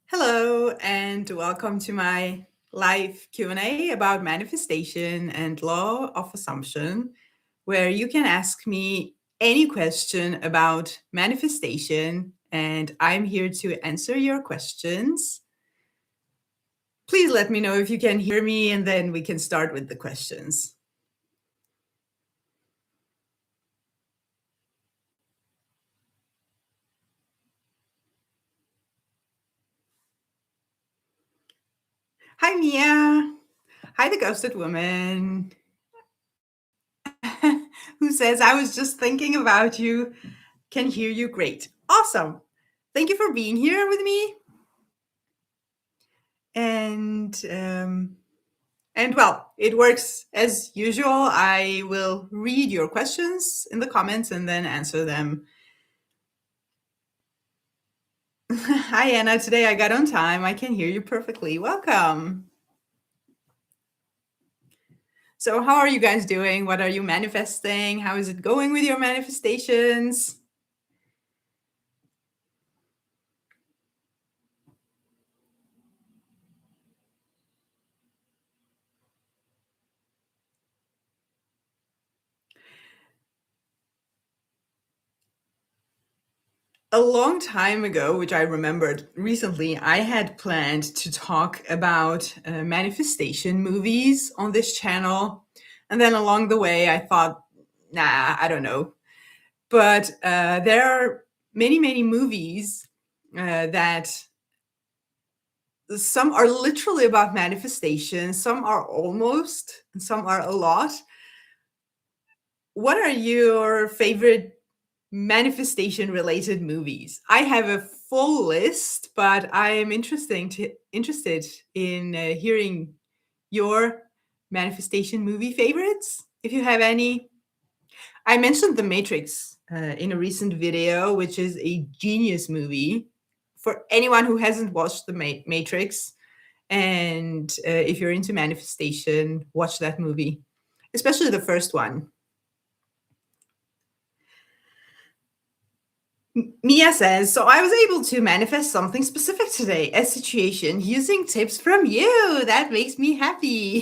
Hello and welcome to my live Q&A about manifestation and law of assumption, where you can ask me any question about manifestation and I'm here to answer your questions. Please let me know if you can hear me and then we can start with the questions. Hi, Mia. Hi, the ghosted woman. Who says, I was just thinking about you. Can hear you great. Awesome. Thank you for being here with me. And well, it works as usual. I will read your questions in the comments and then answer them. Hi, Anna. Today I got on time. I can hear you perfectly. Welcome. So how are you guys doing? What are you manifesting? How is it going with your manifestations? A long time ago, which I remembered recently, I had planned to talk about manifestation movies on this channel. And then along the way, I thought, nah, I don't know. But there are many, many movies that some are literally about manifestation, some are almost, and some are a lot. What are your favorite manifestation related movies? I have a full list, but I am interested in hearing your manifestation movie favorites, if you have any. I mentioned The Matrix in a recent video, which is a genius movie for anyone who hasn't watched The Matrix. And if you're into manifestation, watch that movie, especially the first one. Mia says, so I was able to manifest something specific today, a situation using tips from you. That makes me happy.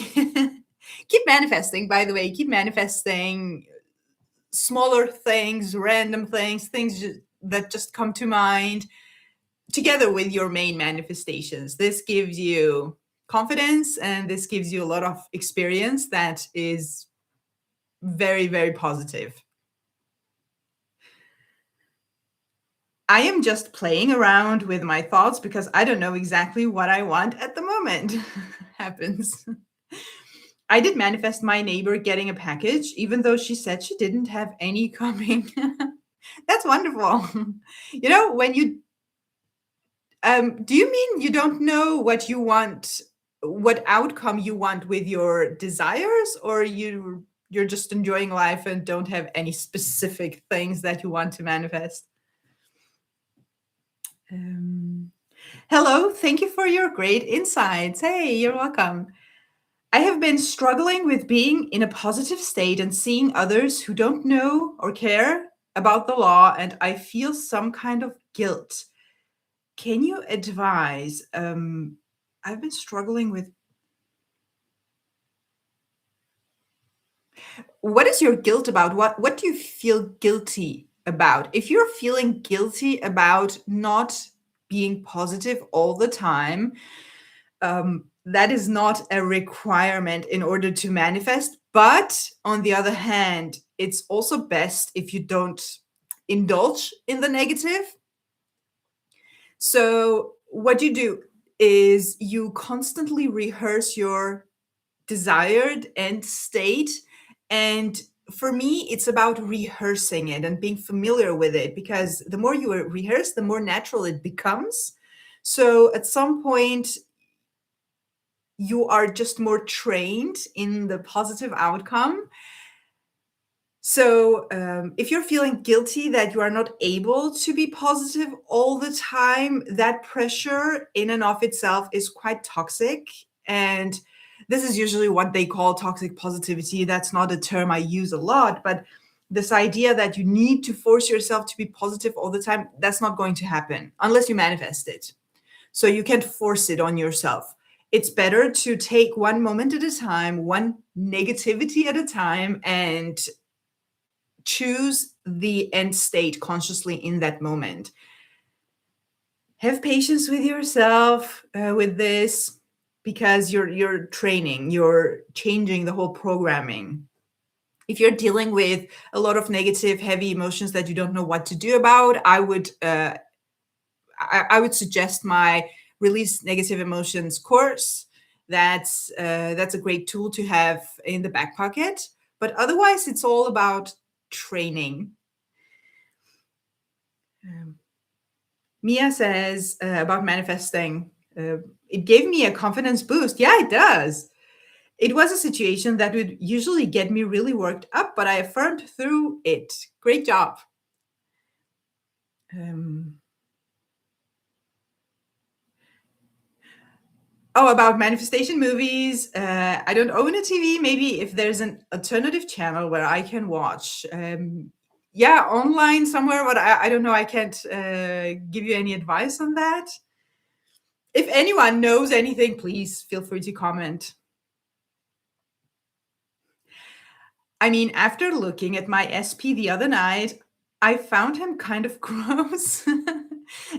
Keep manifesting, by the way, keep manifesting smaller things, random things, that just come to mind together with your main manifestations. This gives you confidence and this gives you a lot of experience that is very, very positive. I am just playing around with my thoughts because I don't know exactly what I want at the moment. Happens. I did manifest my neighbor getting a package, even though she said she didn't have any coming. That's wonderful. You know, when you do you mean you don't know what you want, what outcome you want with your desires, or you're just enjoying life and don't have any specific things that you want to manifest? Hello, thank you for your great insights. Hey, you're welcome. I have been struggling with being in a positive state and seeing others who don't know or care about the law, and I feel some kind of guilt. Can you advise? I've been struggling with. What is your guilt about? What do you feel guilty about? If you're feeling guilty about not being positive all the time, that is not a requirement in order to manifest. But on the other hand, it's also best if you don't indulge in the negative. So, what you do is you constantly rehearse your desired end state. And for me, it's about rehearsing it and being familiar with it because the more you rehearse, the more natural it becomes. So, at some point, you are just more trained in the positive outcome. So, if you're feeling guilty that you are not able to be positive all the time, that pressure in and of itself is quite toxic. And this is usually what they call toxic positivity. That's not a term I use a lot, but this idea that you need to force yourself to be positive all the time, that's not going to happen unless you manifest it. So you can't force it on yourself. It's better to take one moment at a time, one negativity at a time, and choose the end state consciously in that moment. Have patience with yourself with this, because you're training, you're changing the whole programming. If you're dealing with a lot of negative, heavy emotions that you don't know what to do about, I would suggest my Release Negative Emotions course. That's a great tool to have in the back pocket. But otherwise, it's all about training. Mia says about manifesting, it gave me a confidence boost. Yeah, it does. It was a situation that would usually get me really worked up, but I affirmed through it. Great job. Um, Oh, about manifestation movies. I don't own a TV. Maybe if there's an alternative channel where I can watch. Yeah, online somewhere, but I don't know. I can't give you any advice on that. If anyone knows anything, please feel free to comment. I mean, after looking at my SP the other night, I found him kind of gross.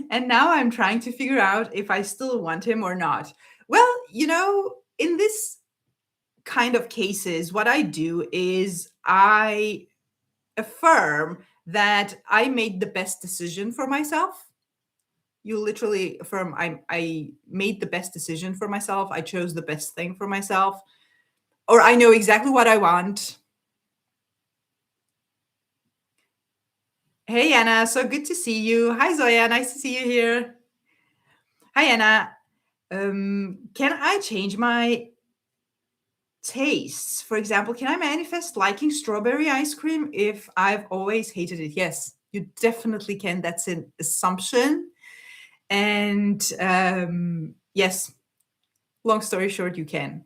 And now I'm trying to figure out if I still want him or not. Well, in this kind of cases, what I do is I affirm that I made the best decision for myself. You literally affirm I made the best decision for myself. I chose the best thing for myself, or I know exactly what I want. Hey Anna, so good to see you. Hi Zoya, nice to see you here. Hi Anna. Can I change my tastes? For example, can I manifest liking strawberry ice cream if I've always hated it? Yes, you definitely can. That's an assumption. And yes, long story short, you can.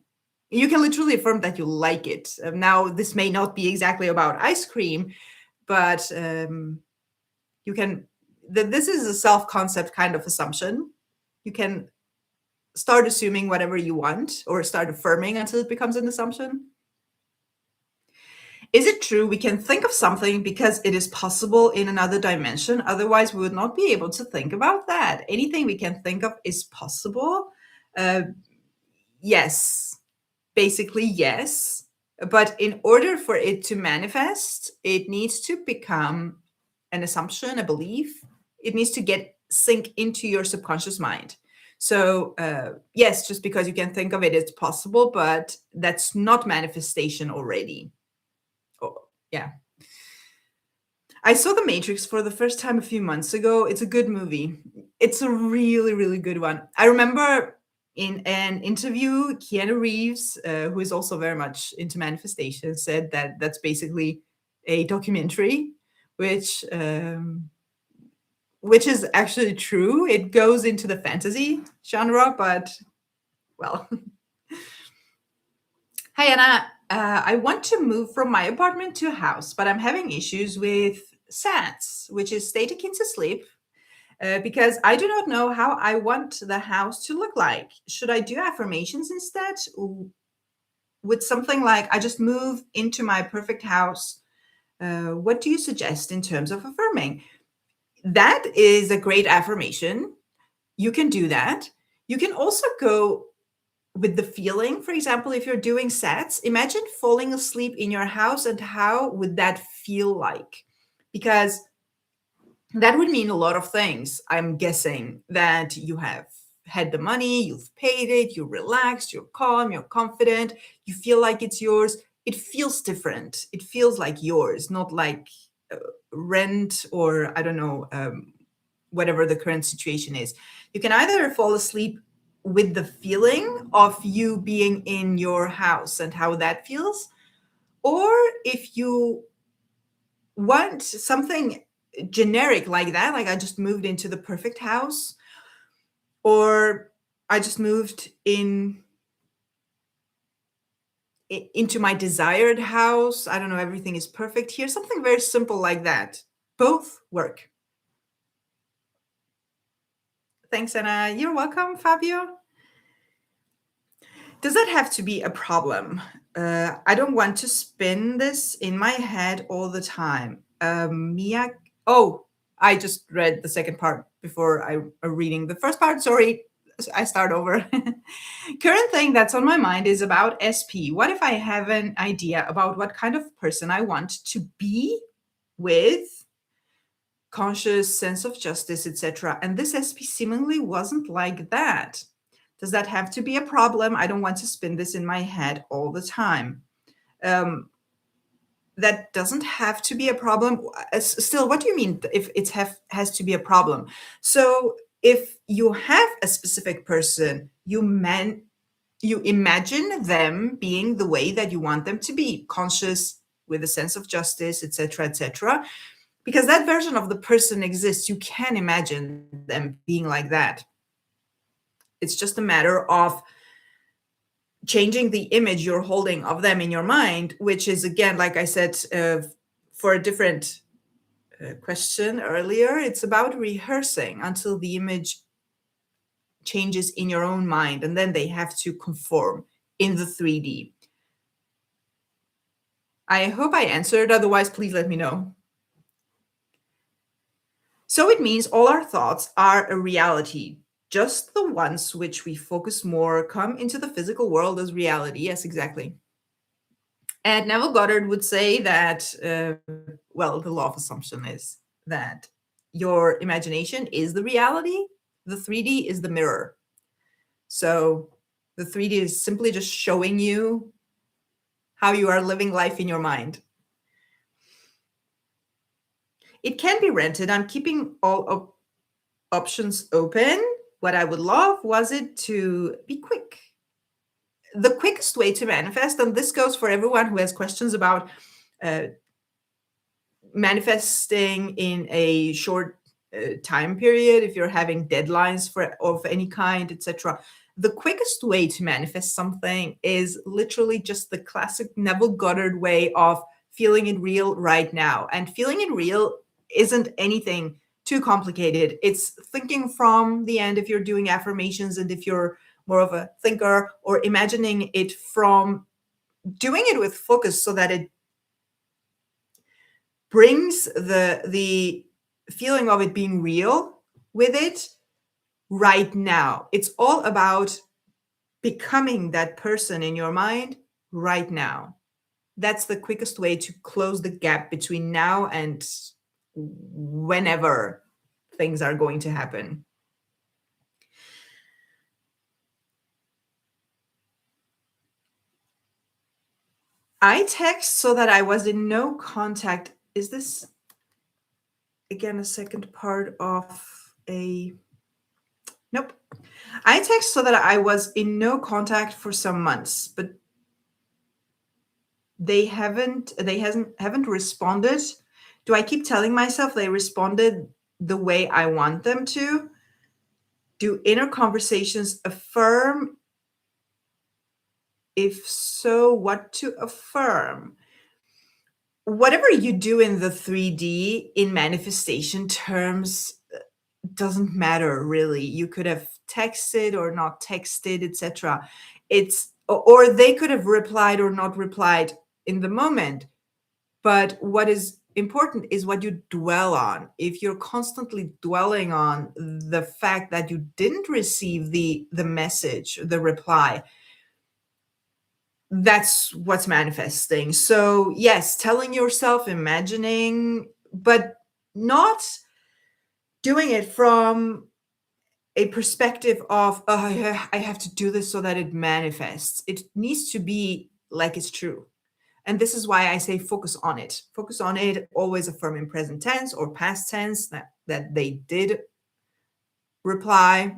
You can literally affirm that you like it. Now, this may not be exactly about ice cream, but you can. This is a self concept kind of assumption. You can start assuming whatever you want or start affirming until it becomes an assumption. Is it true we can think of something because it is possible in another dimension? Otherwise, we would not be able to think about that. Anything we can think of is possible. Uh, yes, basically, yes. But in order for it to manifest, it needs to become an assumption, a belief. It needs to get sink into your subconscious mind. So, yes, just because you can think of it, it's possible, but that's not manifestation already. Oh, yeah. I saw The Matrix for the first time a few months ago. It's a good movie. It's a really, really good one. I remember in an interview, Keanu Reeves, who is also very much into manifestation, said that that's basically a documentary, which which is actually true. It goes into the fantasy genre, but well. Hi, Anna. I want to move from my apartment to a house, but I'm having issues with SATs, which is state akin to sleep, because I do not know how I want the house to look like. Should I do affirmations instead? With something like, I just move into my perfect house. What do you suggest in terms of affirming? That is a great affirmation. You can do that. You can also go with the feeling. For example, if you're doing sets, imagine falling asleep in your house and how would that feel like? Because that would mean a lot of things. I'm guessing that you have had the money, you've paid it, you're relaxed, you're calm, you're confident, you feel like it's yours. It feels different. It feels like yours, not like rent or I don't know, whatever the current situation is. You can either fall asleep with the feeling of you being in your house and how that feels, or if you want something generic like that, like I just moved into the perfect house, or I just moved into my desired house. I don't know, everything is perfect here. Something very simple like that. Both work. Thanks, Anna. You're welcome, Fabio. Does that have to be a problem? I don't want to spin this in my head all the time. Mia. Oh, I just read the second part before I reading the first part. Sorry, I start over. Current thing that's on my mind is about SP. What if I have an idea about what kind of person I want to be with conscious sense of justice, etc. And this SP seemingly wasn't like that. Does that have to be a problem? I don't want to spin this in my head all the time. That doesn't have to be a problem. Still, what do you mean if has to be a problem? So if you have a specific person, you imagine them being the way that you want them to be, conscious with a sense of justice, etc., etc. Because that version of the person exists, you can imagine them being like that. It's just a matter of changing the image you're holding of them in your mind, which is, again, like I said, for a different question earlier, it's about rehearsing until the image changes in your own mind, and then they have to conform in the 3D. I hope I answered. Otherwise, please let me know. So it means all our thoughts are a reality. Just the ones which we focus more come into the physical world as reality. Yes, exactly. And Neville Goddard would say that, well, the law of assumption is that your imagination is the reality, the 3D is the mirror. So the 3D is simply just showing you how you are living life in your mind. It can be rented. I'm keeping all options open. What I would love was it to be quick. The quickest way to manifest, and this goes for everyone who has questions about manifesting in a short time period, if you're having deadlines of any kind, etc. The quickest way to manifest something is literally just the classic Neville Goddard way of feeling it real right now. And feeling it real isn't anything too complicated. It's thinking from the end if you're doing affirmations and if you're more of a thinker, or imagining it from doing it with focus so that it brings the feeling of it being real with it right now. It's all about becoming that person in your mind right now. That's the quickest way to close the gap between now and whenever things are going to happen. I text so that I was in no contact. Is this again a second part of a nope? I text so that I was in no contact for some months, but they haven't responded. Do I keep telling myself they responded the way I want them to? Do inner conversations affirm? If so, what to affirm? Whatever you do in the 3D in manifestation terms doesn't matter really. You could have texted or not texted, etc. It's or they could have replied or not replied in the moment. But what is important is what you dwell on. If you're constantly dwelling on the fact that you didn't receive the message, the reply, that's what's manifesting. So yes, telling yourself, imagining, but not doing it from a perspective of, oh, I have to do this so that it manifests. It needs to be like it's true. And this is why I say focus on it. Focus on it, always affirm in present tense or past tense that they did reply,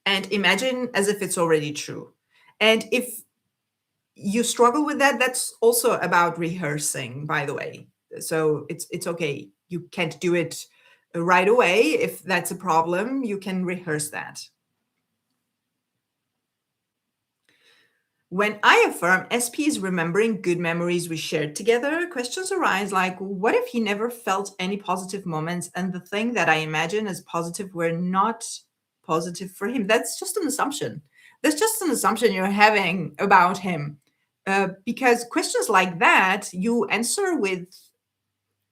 and imagine as if it's already true. And if you struggle with that, that's also about rehearsing, by the way. So it's okay. You can't do it right away. If that's a problem, you can rehearse that. When I affirm SP is remembering good memories we shared together, questions arise like, what if he never felt any positive moments and the thing that I imagine as positive were not positive for him? That's just an assumption. That's just an assumption you're having about him. Because questions like that, you answer with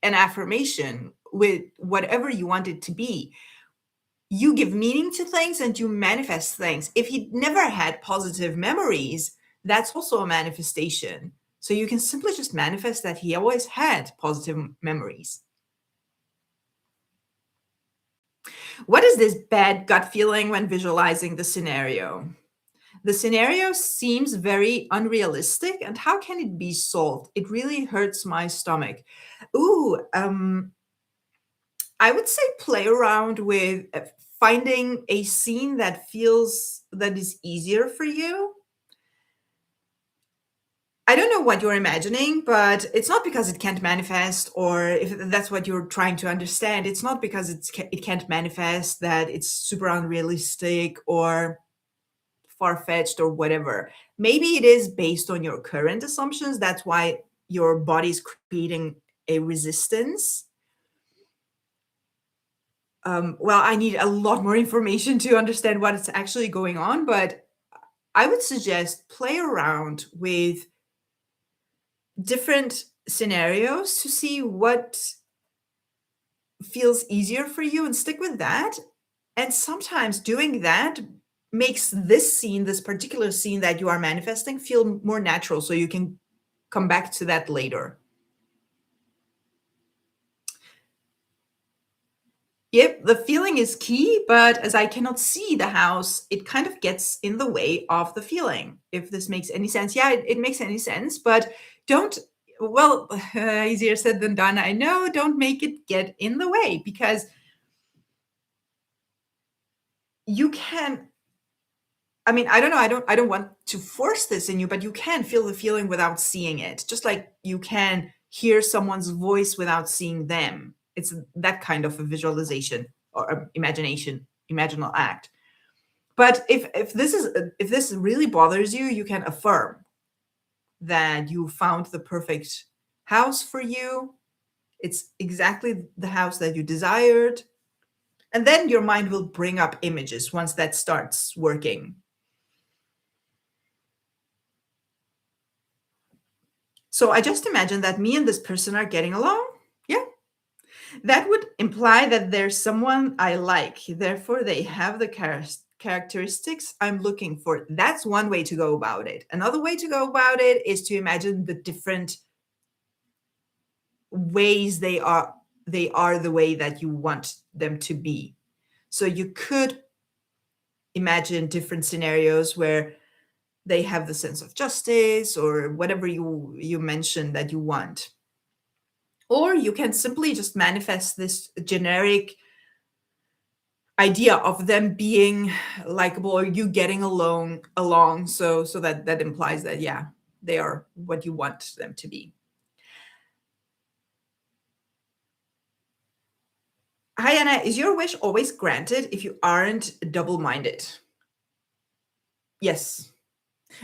an affirmation, with whatever you want it to be. You give meaning to things and you manifest things. If he never had positive memories, that's also a manifestation. So you can simply just manifest that he always had positive memories. What is this bad gut feeling when visualizing the scenario? The scenario seems very unrealistic, and how can it be solved? It really hurts my stomach. Ooh, I would say play around with finding a scene that is easier for you. I don't know what you're imagining, but it's not because it can't manifest, or if that's what you're trying to understand. It's not because it can't manifest that it's super unrealistic or far fetched or whatever. Maybe it is based on your current assumptions. That's why your body's creating a resistance. Well, I need a lot more information to understand what is actually going on, but I would suggest play around with different scenarios to see what feels easier for you and stick with that. And sometimes doing that makes this scene, this particular scene that you are manifesting, feel more natural so you can come back to that later. Yep, the feeling is key, but as I cannot see the house, it kind of gets in the way of the feeling. If this makes any sense. Yeah, it makes any sense, but don't, well, easier said than done. I know, don't make it get in the way because you can, I mean, I don't know, I don't want to force this in you, but you can feel the feeling without seeing it. Just like you can hear someone's voice without seeing them. It's that kind of a visualization or imagination, imaginal act. But if this really bothers you, you can affirm that you found the perfect house for you. It's exactly the house that you desired. And then your mind will bring up images once that starts working. So I just imagine that me and this person are getting along. Yeah. That would imply that there's someone I like. Therefore, they have the characteristics I'm looking for. That's one way to go about it. Another way to go about it is to imagine the different ways they are the way that you want them to be. So you could imagine different scenarios where they have the sense of justice or whatever you mentioned that you want. Or you can simply just manifest this generic idea of them being likable or you getting along so that implies that yeah, they are what you want them to be. Hi Anna, is your wish always granted if you aren't double-minded? Yes.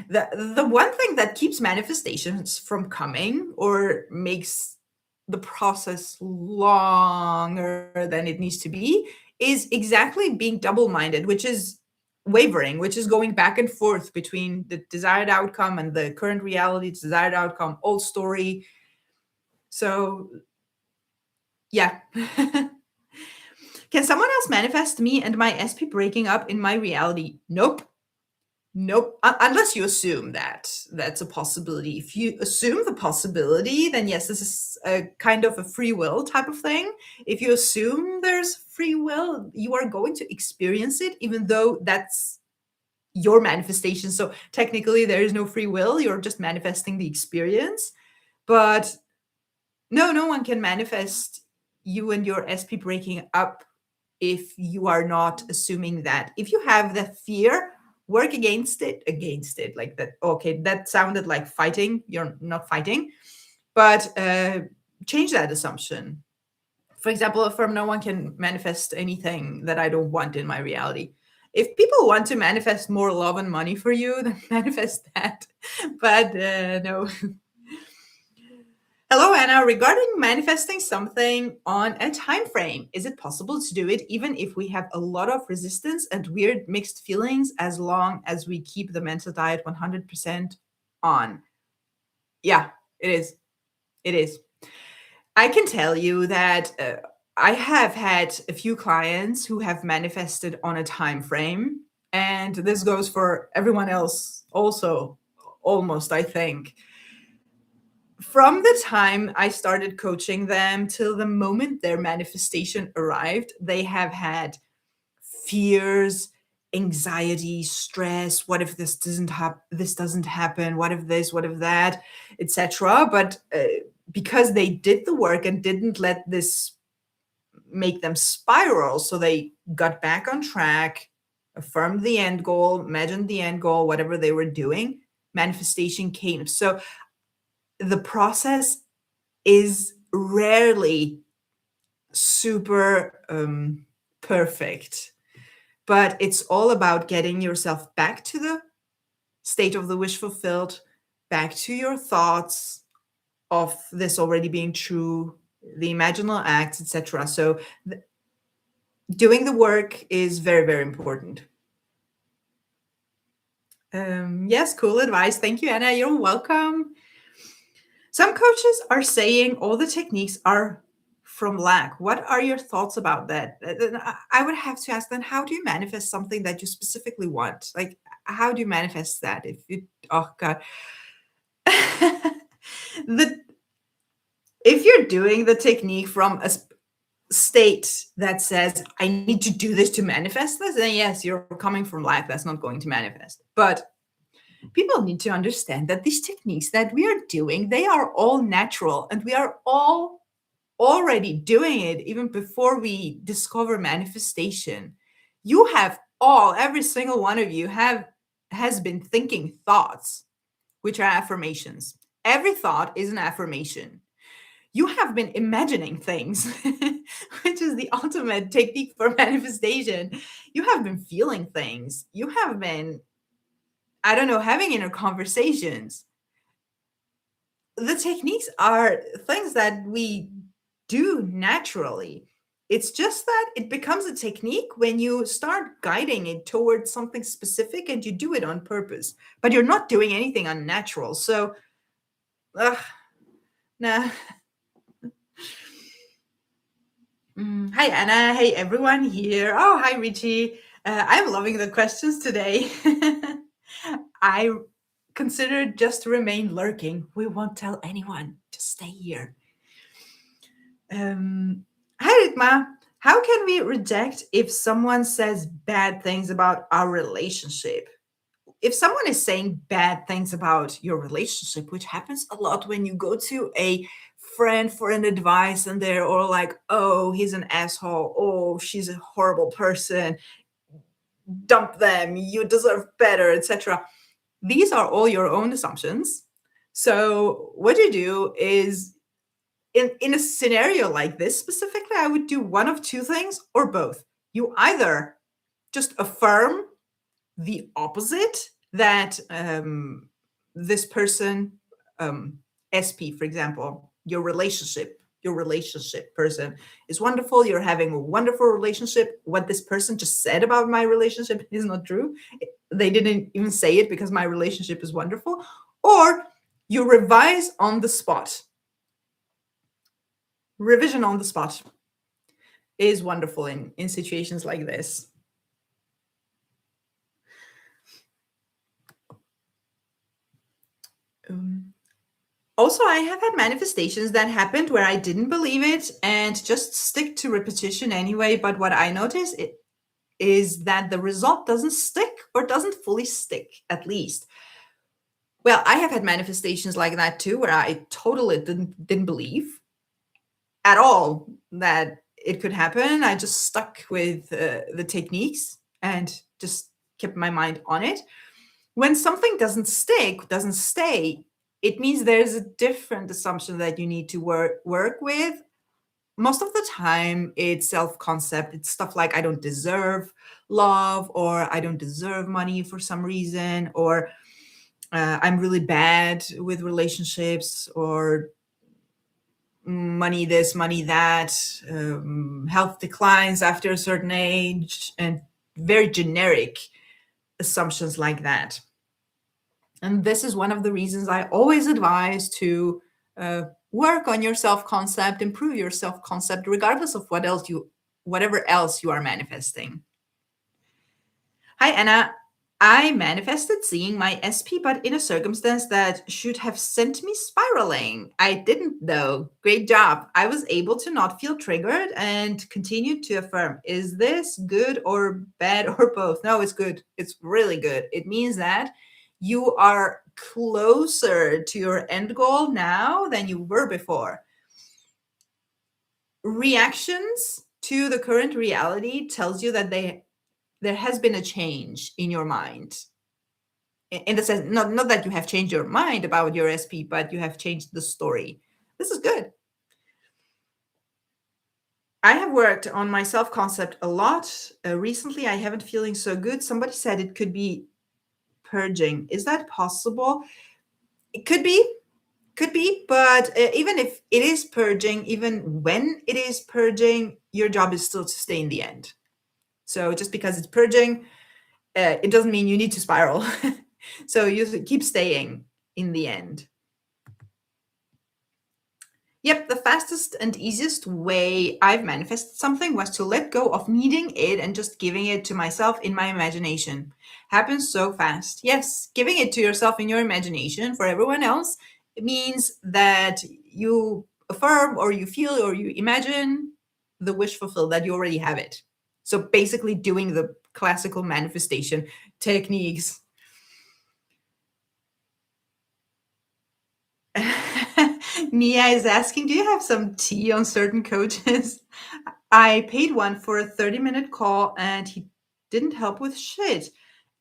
The one thing that keeps manifestations from coming or makes the process longer than it needs to be is exactly being double-minded, which is wavering, which is going back and forth between the desired outcome and the current reality, desired outcome, old story. So yeah. Can someone else manifest me and my SP breaking up in my reality? Nope. Nope. Unless you assume that that's a possibility. If you assume the possibility, then yes, this is a kind of a free will type of thing. If you assume there's free will, you are going to experience it, even though that's your manifestation. So technically, there is no free will. You're just manifesting the experience. But no one can manifest you and your SP breaking up if you are not assuming that. If you have that fear, work against it like that. Okay, that sounded like fighting. You're not fighting, but change that assumption. For example, affirm no one can manifest anything that I don't want in my reality. If people want to manifest more love and money for you, then manifest that. But no. Hello, Anna. Regarding manifesting something on a time frame, is it possible to do it even if we have a lot of resistance and weird mixed feelings as long as we keep the mental diet 100% on? Yeah, it is. It is. I can tell you that I have had a few clients who have manifested on a time frame, and this goes for everyone else also, almost, I think. From the time I started coaching them till the moment their manifestation arrived, they have had fears, anxiety, stress. What if this doesn't happen? What if this? What if that? Etc. But because they did the work and didn't let this make them spiral, so they got back on track, affirmed the end goal, imagined the end goal, whatever they were doing, manifestation came. So the process is rarely super perfect, but it's all about getting yourself back to the state of the wish fulfilled, back to your thoughts of this already being true, the imaginal acts, etc. So doing the work is very, very important. Yes, cool advice. Thank you, Anna. You're welcome. Some coaches are saying all the techniques are from lack. What are your thoughts about that? Then I would have to ask then, how do you manifest something that you specifically want? Like, how do you manifest that? If you, oh God, the if you're doing the technique from a state that says I need to do this to manifest this, then yes, you're coming from lack. That's not going to manifest. But people need to understand that these techniques that we are doing, they are all natural, and we are all already doing it even before we discover manifestation. You have every single one of you has been thinking thoughts, which are affirmations. Every thought is an affirmation. You have been imagining things, which is the ultimate technique for manifestation. You have been feeling things. You have been, I don't know, having inner conversations. The techniques are things that we do naturally. It's just that it becomes a technique when you start guiding it towards something specific and you do it on purpose, but you're not doing anything unnatural. So, nah. Hi, Anna. Hey, everyone here. Oh, hi, Richie. I'm loving the questions today. I considered just to remain lurking. We won't tell anyone. Just stay here. Hi, Ritma. How can we reject if someone says bad things about our relationship? If someone is saying bad things about your relationship, which happens a lot when you go to a friend for an advice and they're all like, oh, he's an asshole. Oh, she's a horrible person. Dump them. You deserve better, etc. These are all your own assumptions. So what you do is in a scenario like this specifically, I would do one of two things or both. You either just affirm the opposite, that this person, SP, for example, your relationship person is wonderful. You're having a wonderful relationship. What this person just said about my relationship is not true. They didn't even say it because my relationship is wonderful. Or you revise on the spot. Revision on the spot is wonderful in situations like this. Also, I have had manifestations that happened where I didn't believe it and just stick to repetition anyway. But what I notice is that the result doesn't stick, or doesn't fully stick, at least. Well, I have had manifestations like that too, where I totally didn't believe at all that it could happen. I just stuck with the techniques and just kept my mind on it. When something doesn't stick, doesn't stay, it means there's a different assumption that you need to work with. most of the time it's self-concept. It's stuff like I don't deserve love, or I don't deserve money for some reason, or I'm really bad with relationships, or money this, money that, health declines after a certain age, and very generic assumptions like that. And this is one of the reasons I always advise to work on your self-concept, improve your self-concept, regardless of whatever else you are manifesting. Hi, Anna. I manifested seeing my SP, but in a circumstance that should have sent me spiraling. I didn't, though. Great job. I was able to not feel triggered and continued to affirm. Is this good or bad or both? No, it's good. It's really good. It means that you are closer to your end goal now than you were before. Reactions to the current reality tells you that there has been a change in your mind, in the sense, not that you have changed your mind about your SP, but you have changed the story. This is good. I have worked on my self-concept a lot. Recently, I haven't feeling so good. Somebody said it could be purging. Is that possible? It could be, but even if it is purging, even when it is purging, your job is still to stay in the end. So just because it's purging, it doesn't mean you need to spiral. So you keep staying in the end. Yep, the fastest and easiest way I've manifested something was to let go of needing it and just giving it to myself in my imagination. Happens so fast. Yes, giving it to yourself in your imagination. For everyone else, it means that you affirm or you feel or you imagine the wish fulfilled, that you already have it. So basically doing the classical manifestation techniques. Mia is asking, do you have some tea on certain coaches? I paid one for a 30-minute call and he didn't help with shit.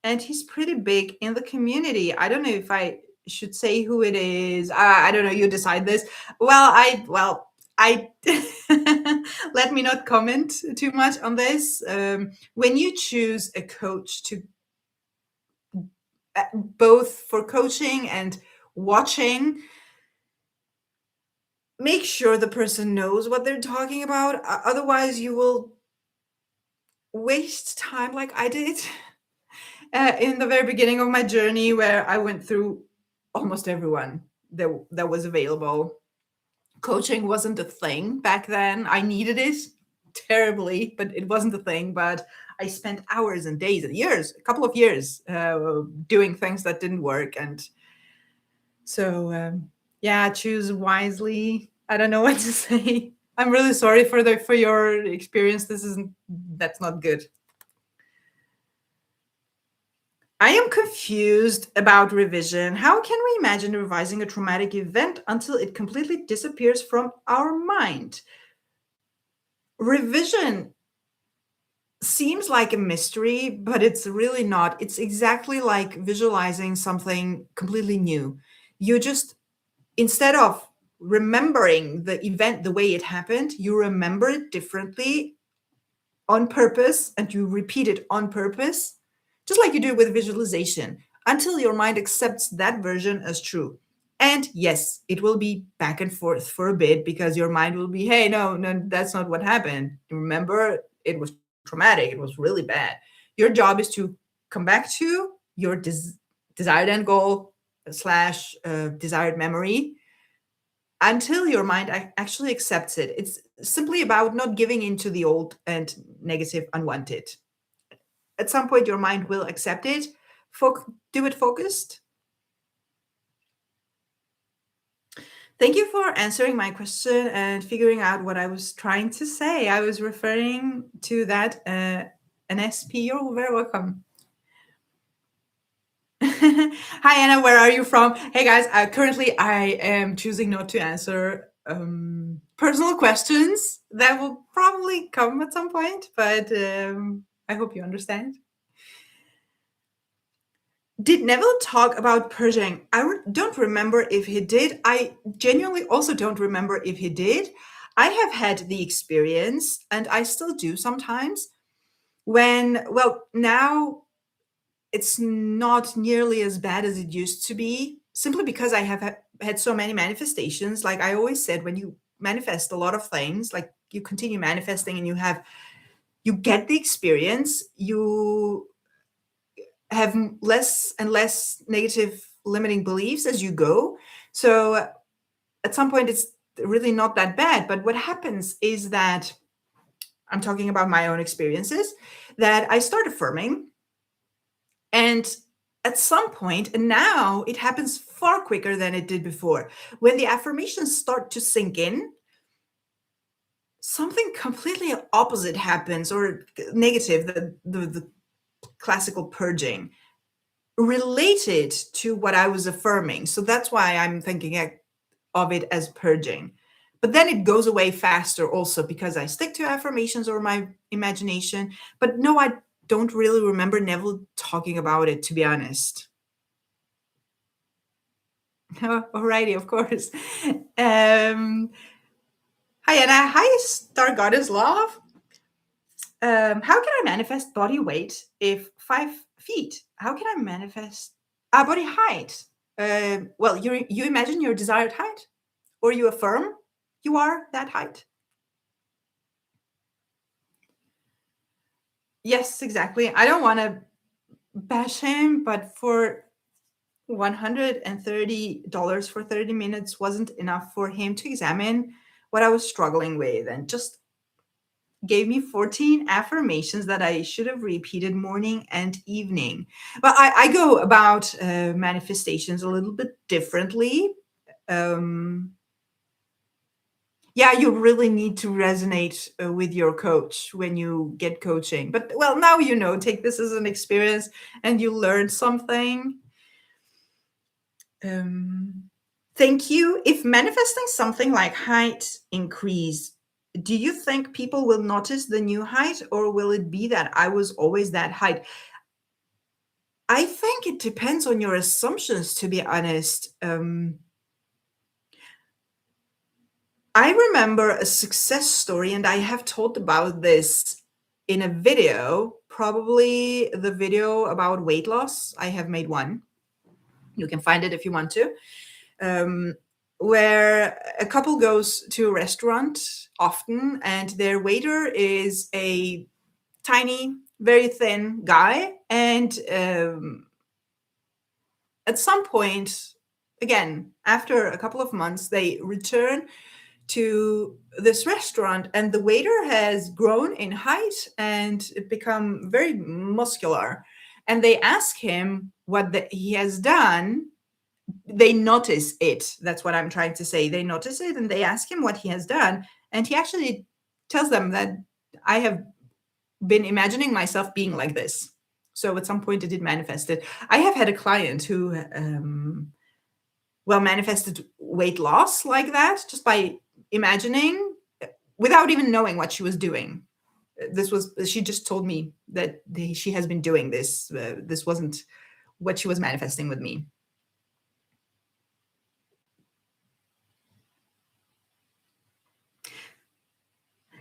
And he's pretty big in the community. I don't know if I should say who it is. I don't know. You decide this. I let me not comment too much on this. When you choose a coach to both for coaching and watching, make sure the person knows what they're talking about. Otherwise, you will waste time like I did in the very beginning of my journey, where I went through almost everyone that was available. Coaching wasn't a thing back then. I needed it terribly, but it wasn't a thing. But I spent hours and days and years, a couple of years, doing things that didn't work. And so, yeah, choose wisely. I don't know what to say. I'm really sorry for your experience. That's not good. I am confused about revision. How can we imagine revising a traumatic event until it completely disappears from our mind? Revision seems like a mystery, but it's really not. It's exactly like visualizing something completely new. You just, instead of remembering the event the way it happened, you remember it differently on purpose, and you repeat it on purpose, just like you do with visualization, until your mind accepts that version as true. And yes, it will be back and forth for a bit, because your mind will be, hey, no, that's not what happened. Remember, it was traumatic, it was really bad. Your job is to come back to your desired end goal slash desired memory, until your mind actually accepts it. It's simply about not giving into the old and negative unwanted. At some point, your mind will accept it. Do it focused. Thank you for answering my question and figuring out what I was trying to say. I was referring to that an SP. You're very welcome. Hi, Anna. Where are you from? Hey, guys. Currently, I am choosing not to answer personal questions. That will probably come at some point, but I hope you understand. Did Neville talk about purging? Don't remember if he did. I genuinely also don't remember if he did. I have had the experience, and I still do sometimes, when, well, now it's not nearly as bad as it used to be, simply because I have had so many manifestations. Like I always said, when you manifest a lot of things, like you continue manifesting and you get the experience, you have less and less negative limiting beliefs as you go. So at some point, it's really not that bad. But what happens is that, I'm talking about my own experiences, that I start affirming, and at some point, and now it happens far quicker than it did before, when the affirmations start to sink in, something completely opposite happens, or negative, the classical purging related to what I was affirming. So that's why I'm thinking of it as purging. But then it goes away faster also, because I stick to affirmations or my imagination. But no, I don't really remember Neville talking about it, to be honest. Alrighty, of course. Hi, Anna. Hi, Star Goddess Love. How can I manifest body weight if 5 feet? How can I manifest body height? Well, you imagine your desired height, or you affirm you are that height. Yes, exactly. I don't want to bash him, but for $130 for 30 minutes wasn't enough for him to examine what I was struggling with, and just gave me 14 affirmations that I should have repeated morning and evening. But I go about manifestations a little bit differently. Um, yeah, you really need to resonate with your coach when you get coaching. But well, now you know, take this as an experience and you learn something. Um, Thank you. If manifesting something like height increase, do you think people will notice the new height, or will it be that I was always that height? I think it depends on your assumptions, to be honest. I remember a success story, and I have talked about this in a video, probably the video about weight loss. I have made one. You can find it if you want to. Um, where a couple goes to a restaurant often, and their waiter is a tiny, very thin guy. And at some point, again, after a couple of months, they return to this restaurant, and the waiter has grown in height and become very muscular. And they ask him what he has done. They notice it. That's what I'm trying to say. They notice it and they ask him what he has done. And he actually tells them that I have been imagining myself being like this. So at some point it did manifest it. I have had a client who, well, manifested weight loss like that, just by imagining, without even knowing what she was doing. She just told me that she has been doing this. This wasn't what she was manifesting with me.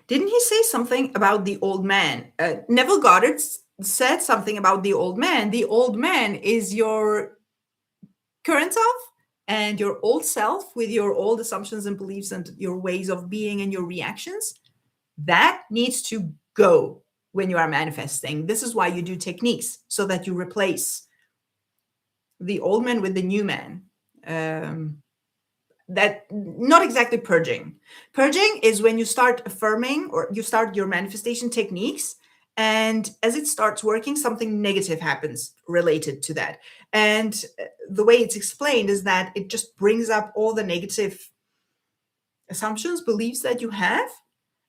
Didn't he say something about the old man? Neville Goddard said something about the old man. The old man is your current self, and your old self with your old assumptions and beliefs and your ways of being and your reactions. That needs to go when you are manifesting. This is why you do techniques, so that you replace the old man with the new man. That not exactly purging. Purging is when you start affirming, or you start your manifestation techniques, and as it starts working, something negative happens related to that. And the way it's explained is that it just brings up all the negative assumptions, beliefs that you have.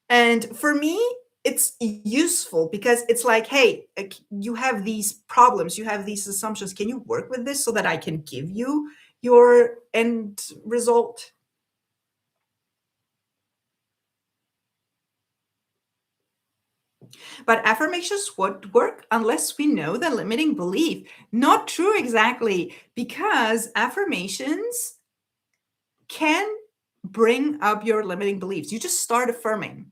And for me, it's useful, because it's like, hey, you have these problems, you have these assumptions. Can you work with this so that I can give you your end result? But affirmations won't work unless we know the limiting belief. Not true exactly, because affirmations can bring up your limiting beliefs. You just start affirming.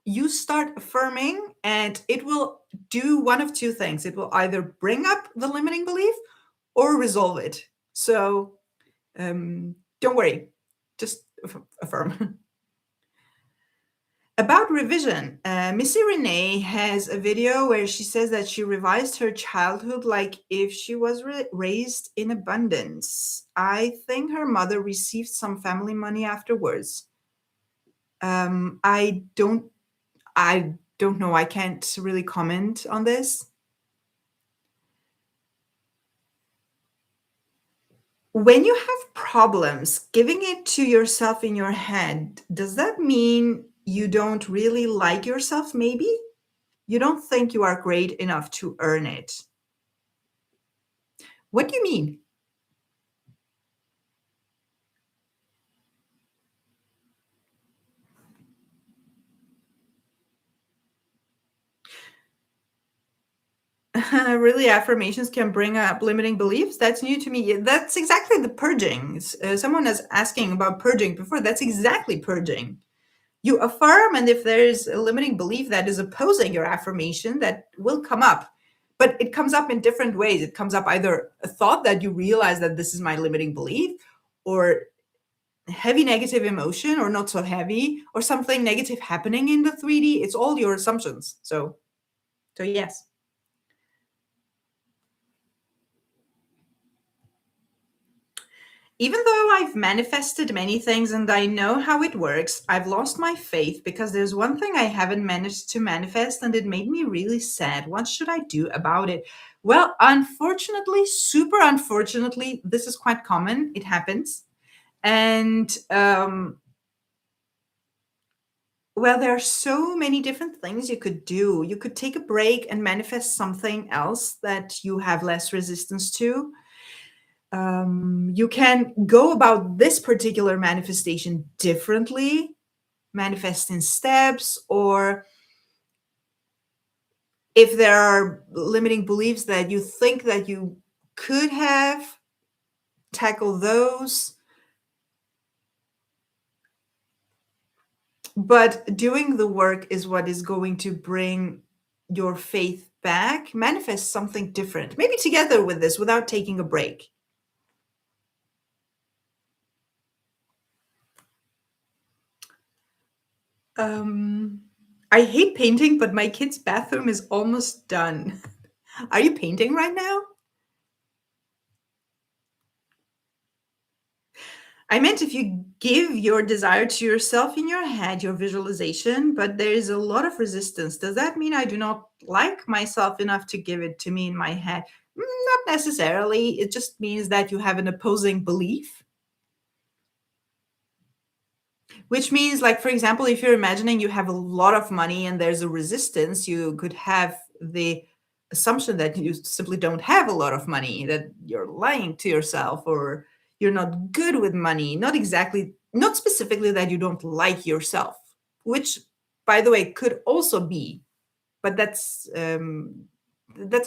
You start affirming, and it will do one of two things. It will either bring up the limiting belief or resolve it. So don't worry, just affirm. About revision, Missy Renee has a video where she says that she revised her childhood like if she was raised in abundance. I think her mother received some family money afterwards. Um, I don't, I don't know. I can't really comment on this. When you have problems, giving it to yourself in your head, does that mean you don't really like yourself? Maybe you don't think you are great enough to earn it. What do you mean? Really, affirmations can bring up limiting beliefs? That's new to me. Yeah, that's exactly the purging. Someone is asking about purging before. That's exactly purging. You affirm, and if there's a limiting belief that is opposing your affirmation, that will come up. But it comes up in different ways. It comes up either a thought that you realize that this is my limiting belief, or heavy negative emotion, or not so heavy, or something negative happening in the 3D. It's all your assumptions. So yes. Even though I've manifested many things and I know how it works, I've lost my faith because there's one thing I haven't managed to manifest and it made me really sad. What should I do about it? Well, unfortunately, super unfortunately, this is quite common. It happens. And well, there are so many different things you could do. You could take a break and manifest something else that you have less resistance to. You can go about this particular manifestation differently, manifest in steps, or if there are limiting beliefs that you think that you could have, tackle those. But doing the work is what is going to bring your faith back. Manifest something different, maybe together with this without taking a break. Um, I hate painting, but my kid's bathroom is almost done. Are you painting right now? I meant if you give your desire to yourself in your head, your visualization, but there is a lot of resistance. Does that mean I do not like myself enough to give it to me in my head? Not necessarily. It just means that you have an opposing belief. Which means, like, for example, if you're imagining you have a lot of money and there's a resistance, you could have the assumption that you simply don't have a lot of money, that you're lying to yourself, or you're not good with money. Not exactly, not specifically that you don't like yourself, which, by the way, could also be, but that's a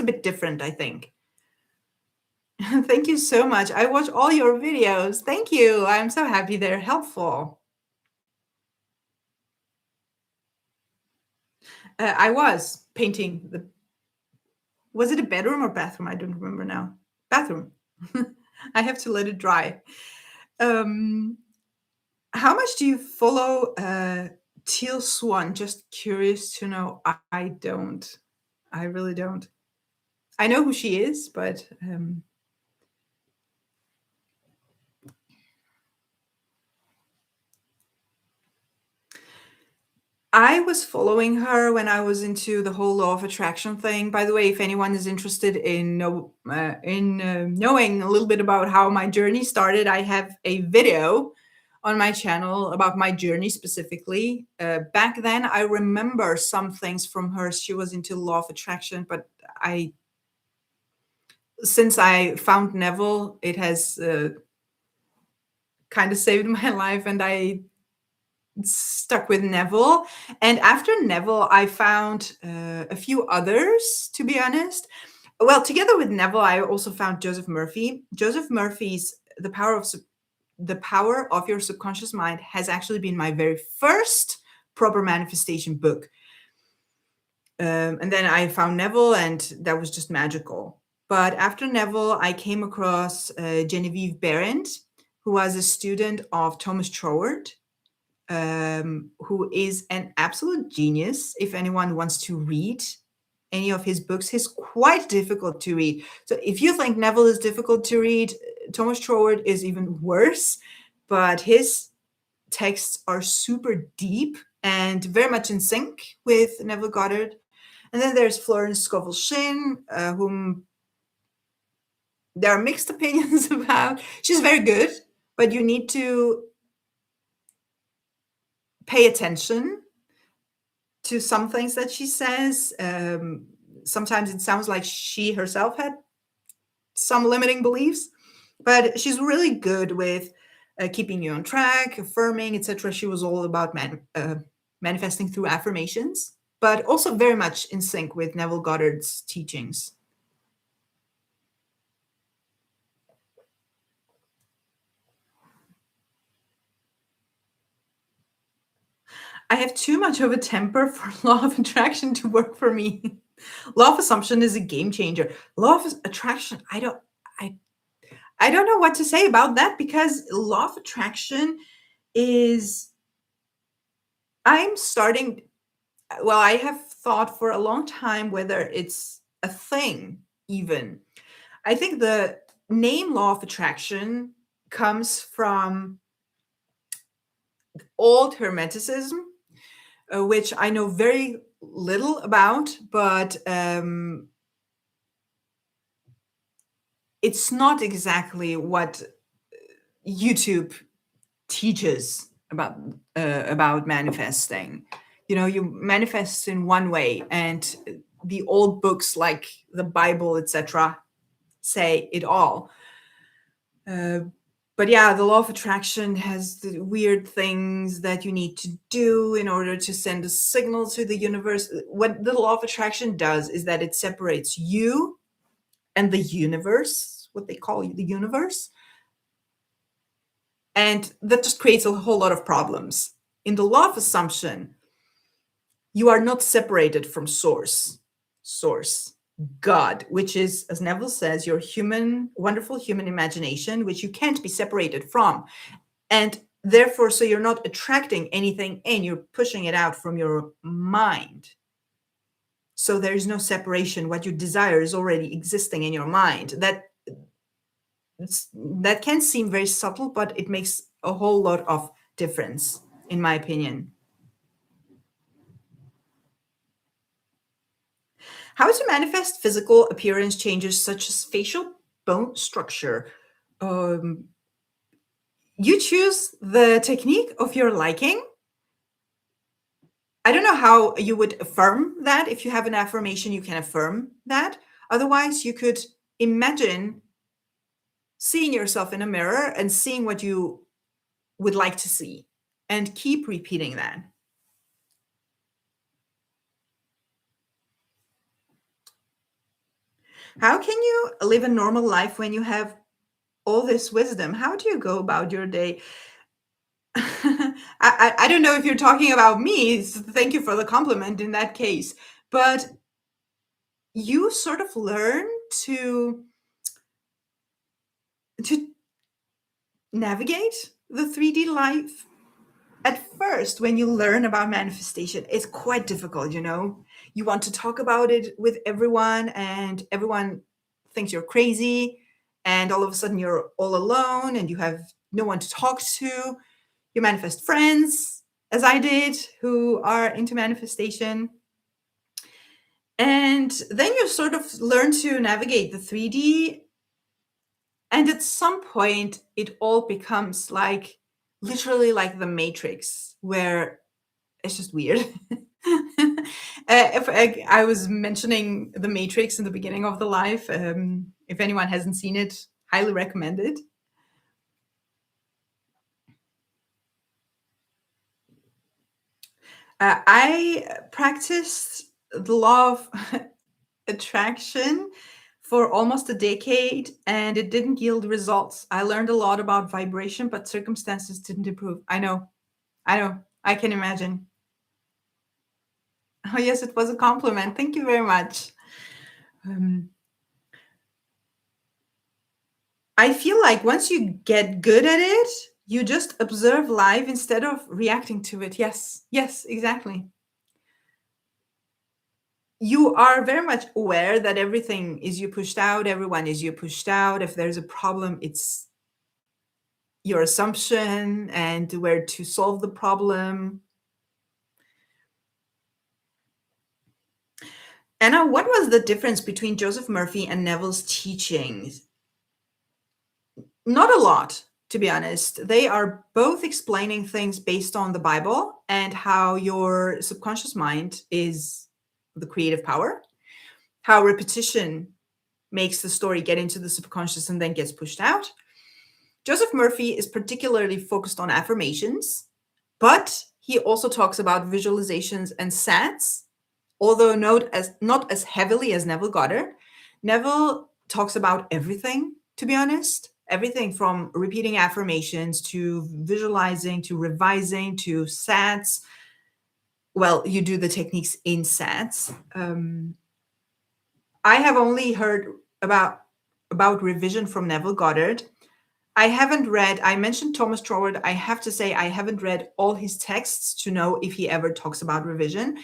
bit different, I think. Thank you so much. I watch all your videos. Thank you. I'm so happy they're helpful. I was painting the. Was it a bedroom or bathroom? I don't remember now. Bathroom. I have to let it dry. Um, how much do you follow Teal Swan? Just curious to know. I don't. I really don't. I know who she is, but I was following her when I was into the whole law of attraction thing. By the way, if anyone is interested in knowing a little bit about how my journey started, I have a video on my channel about my journey specifically. Back then, I remember some things from her. She was into law of attraction, but since I found Neville, it has kind of saved my life, and I stuck with Neville. And after Neville, I found a few others, to be honest. Well, together with Neville, I also found Joseph Murphy. Joseph Murphy's The Power of The Power of Your Subconscious Mind has actually been my very first proper manifestation book. And then I found Neville, and that was just magical. But after Neville, I came across Genevieve Behrend, who was a student of Thomas Troward, who is an absolute genius. If anyone wants to read any of his books, he's quite difficult to read. So if you think Neville is difficult to read, Thomas Troward is even worse, but his texts are super deep and very much in sync with Neville Goddard. And then there's Florence Scovel Shinn, whom there are mixed opinions about. She's very good, but you need to pay attention to some things that she says. Sometimes it sounds like she herself had some limiting beliefs, but she's really good with keeping you on track, affirming, etc. She was all about manifesting through affirmations, but also very much in sync with Neville Goddard's teachings. I have too much of a temper for law of attraction to work for me. Law of assumption is a game changer. Law of attraction, I I don't know what to say about that, because law of attraction is I'm starting well, I have thought for a long time whether it's a thing even. I think the name law of attraction comes from old Hermeticism, which I know very little about, but it's not exactly what YouTube teaches about manifesting. You know, you manifest in one way, and the old books like the Bible, etc., say it all. Uh, but yeah, the law of attraction has the weird things that you need to do in order to send a signal to the universe. What the law of attraction does is that it separates you and the universe, what they call the universe. And that just creates a whole lot of problems. In the law of assumption, you are not separated from source, God, which is, as Neville says, your wonderful human imagination, which you can't be separated from. And therefore, so you're not attracting anything in, you're pushing it out from your mind. So there is no separation. What you desire is already existing in your mind. That can seem very subtle, but it makes a whole lot of difference, in my opinion. How to manifest physical appearance changes such as facial bone structure. Um, you choose the technique of your liking. I don't know how you would affirm that. If you have an affirmation, you can affirm that. Otherwise, you could imagine seeing yourself in a mirror and seeing what you would like to see, and keep repeating that. How can you live a normal life when you have all this wisdom? How do you go about your day? I don't know if you're talking about me. So thank you for the compliment in that case. But you sort of learn to to navigate the 3D life. At first, when you learn about manifestation, it's quite difficult, you know. You want to talk about it with everyone, and everyone thinks you're crazy, and all of a sudden you're all alone and you have no one to talk to. You manifest friends, as I did, who are into manifestation. And then you sort of learn to navigate the 3D. And at some point, it all becomes like literally like the Matrix, where it's just weird. If I was mentioning the Matrix in the beginning of the life, if anyone hasn't seen it, highly recommend it. I practiced the law of attraction for almost a decade and it didn't yield results. I learned a lot about vibration, but circumstances didn't improve. I know, I can imagine. Oh, yes, it was a compliment. Thank you very much. Um, I feel like once you get good at it, you just observe live instead of reacting to it. Yes, yes, exactly. You are very much aware that everything is you pushed out, everyone is you pushed out. If there's a problem, it's your assumption and where to solve the problem. Anna, what was the difference between Joseph Murphy and Neville's teachings? Not a lot, to be honest. They are both explaining things based on the Bible and how your subconscious mind is the creative power, how repetition makes the story get into the subconscious and then gets pushed out. Joseph Murphy is particularly focused on affirmations, but he also talks about visualizations and SATs, although not as heavily as Neville Goddard. Neville talks about everything, to be honest. Everything from repeating affirmations to visualizing to revising to SATs. Well, you do the techniques in SATs. I have only heard about revision from Neville Goddard. I haven't read, I mentioned Thomas Troward. I have to say, I haven't read all his texts to know if he ever talks about revision.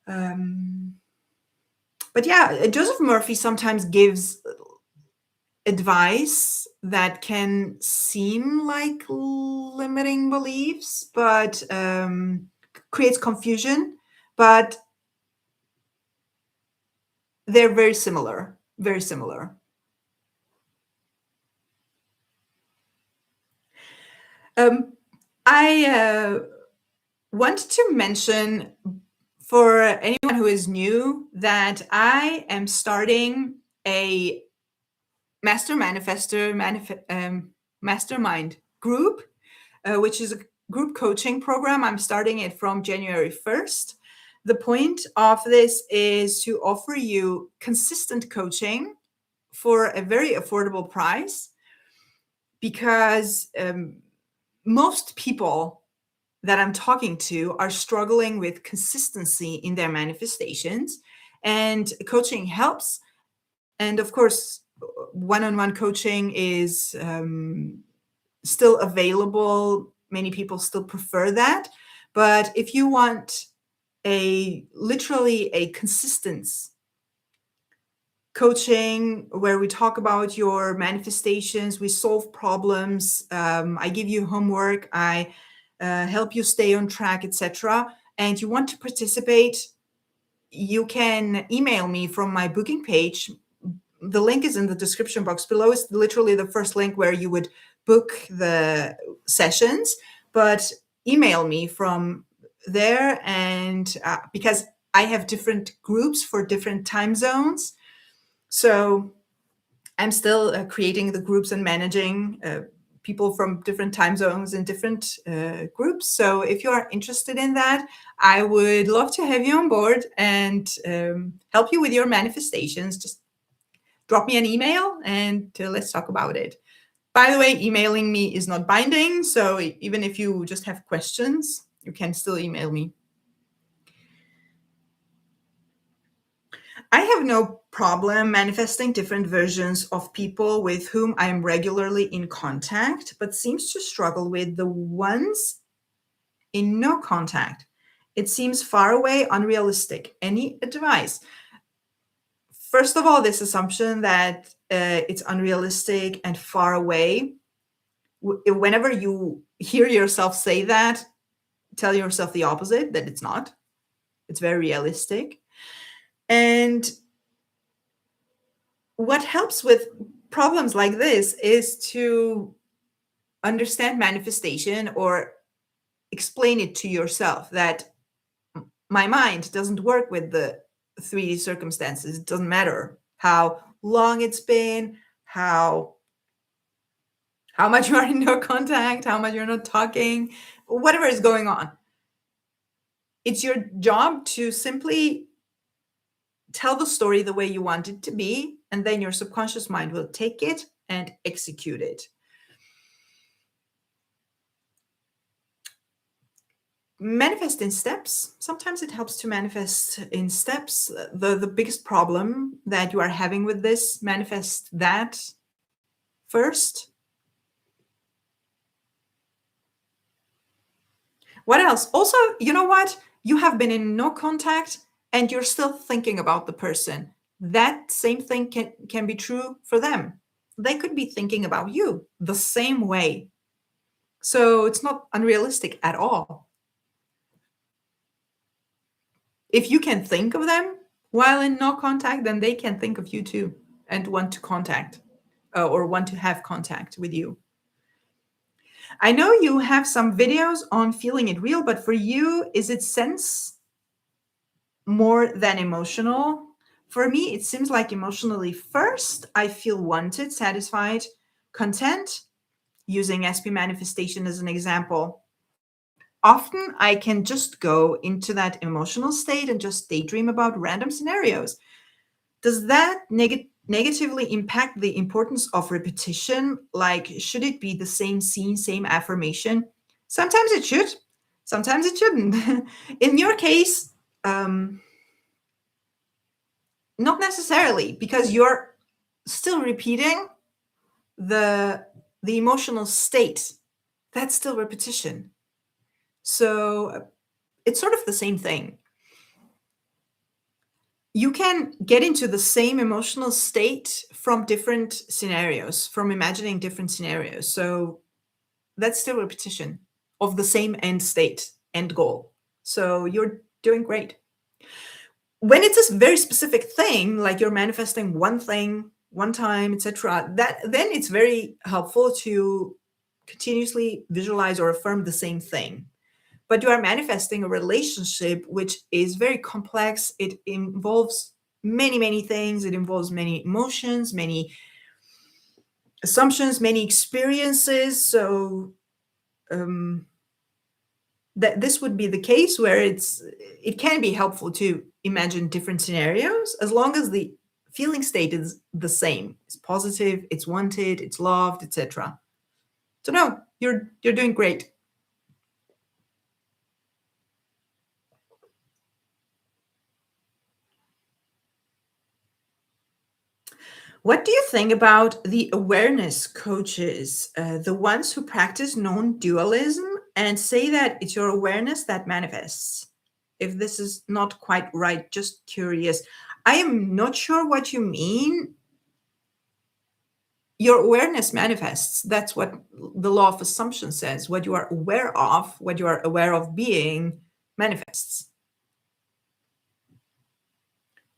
But yeah, Joseph Murphy sometimes gives advice that can seem like limiting beliefs, but creates confusion. But they're very similar, very similar. I want to mention for anyone who is new that I am starting a mastermind group, which is a group coaching program. I'm starting it from January 1st. The point of this is to offer you consistent coaching for a very affordable price, because most people that I'm talking to are struggling with consistency in their manifestations, and coaching helps. And of course, one-on-one coaching is still available. Many people still prefer that. But if you want literally a consistent coaching where we talk about your manifestations, we solve problems, I give you homework, I help you stay on track, etc., and you want to participate, you can email me from my booking page. The link is in the description box below. It's literally the first link where you would book the sessions, but email me from there. And because I have different groups for different time zones, so I'm still creating the groups and managing people from different time zones and different groups. So if you are interested in that, I would love to have you on board and help you with your manifestations. Just drop me an email and let's talk about it. By the way, emailing me is not binding. So even if you just have questions, you can still email me. I have no problem manifesting different versions of people with whom I am regularly in contact, but seems to struggle with the ones in no contact. It seems far away, unrealistic. Any advice? First of all, this assumption that it's unrealistic and far away, whenever you hear yourself say that, tell yourself the opposite, that it's not. It's very realistic. And what helps with problems like this is to understand manifestation or explain it to yourself that my mind doesn't work with the 3D circumstances. It doesn't matter how long it's been, how much you are in no contact, how much you're not talking, whatever is going on. It's your job to simply tell the story the way you want it to be, and then your subconscious mind will take it and execute it. Manifest in steps. Sometimes it helps to manifest in steps. The biggest problem that you are having with this, manifest that first. What else? Also, you know what? You have been in no contact and you're still thinking about the person. That same thing can be true for them. They could be thinking about you the same way. So it's not unrealistic at all. If you can think of them while in no contact, then they can think of you too and want to contact or want to have contact with you. I know you have some videos on feeling it real, but for you, is it sense more than emotional? For me, it seems like emotionally first, I feel wanted, satisfied, content, using SP manifestation as an example. Often I can just go into that emotional state and just daydream about random scenarios. Does that negatively impact the importance of repetition? Like, should it be the same scene, same affirmation? Sometimes it should, sometimes it shouldn't. In your case, not necessarily, because you're still repeating the emotional state. That's still repetition. So it's sort of the same thing. You can get into the same emotional state from different scenarios, from imagining different scenarios. So that's still repetition of the same end state, end goal. So you're doing great. When it's a very specific thing, like you're manifesting one thing one time, etc., that then it's very helpful to continuously visualize or affirm the same thing. But you are manifesting a relationship which is very complex. It involves many, many things. It involves many emotions, many assumptions, many experiences. So that this would be the case where it can be helpful to imagine different scenarios as long as the feeling state is the same. It's positive, it's wanted, it's loved, etc. So no, you're doing great. What do you think about the awareness coaches, the ones who practice non-dualism and say that it's your awareness that manifests? If this is not quite right, just curious. I am not sure what you mean. Your awareness manifests. That's what the law of assumption says. What you are aware of, what you are aware of being, manifests.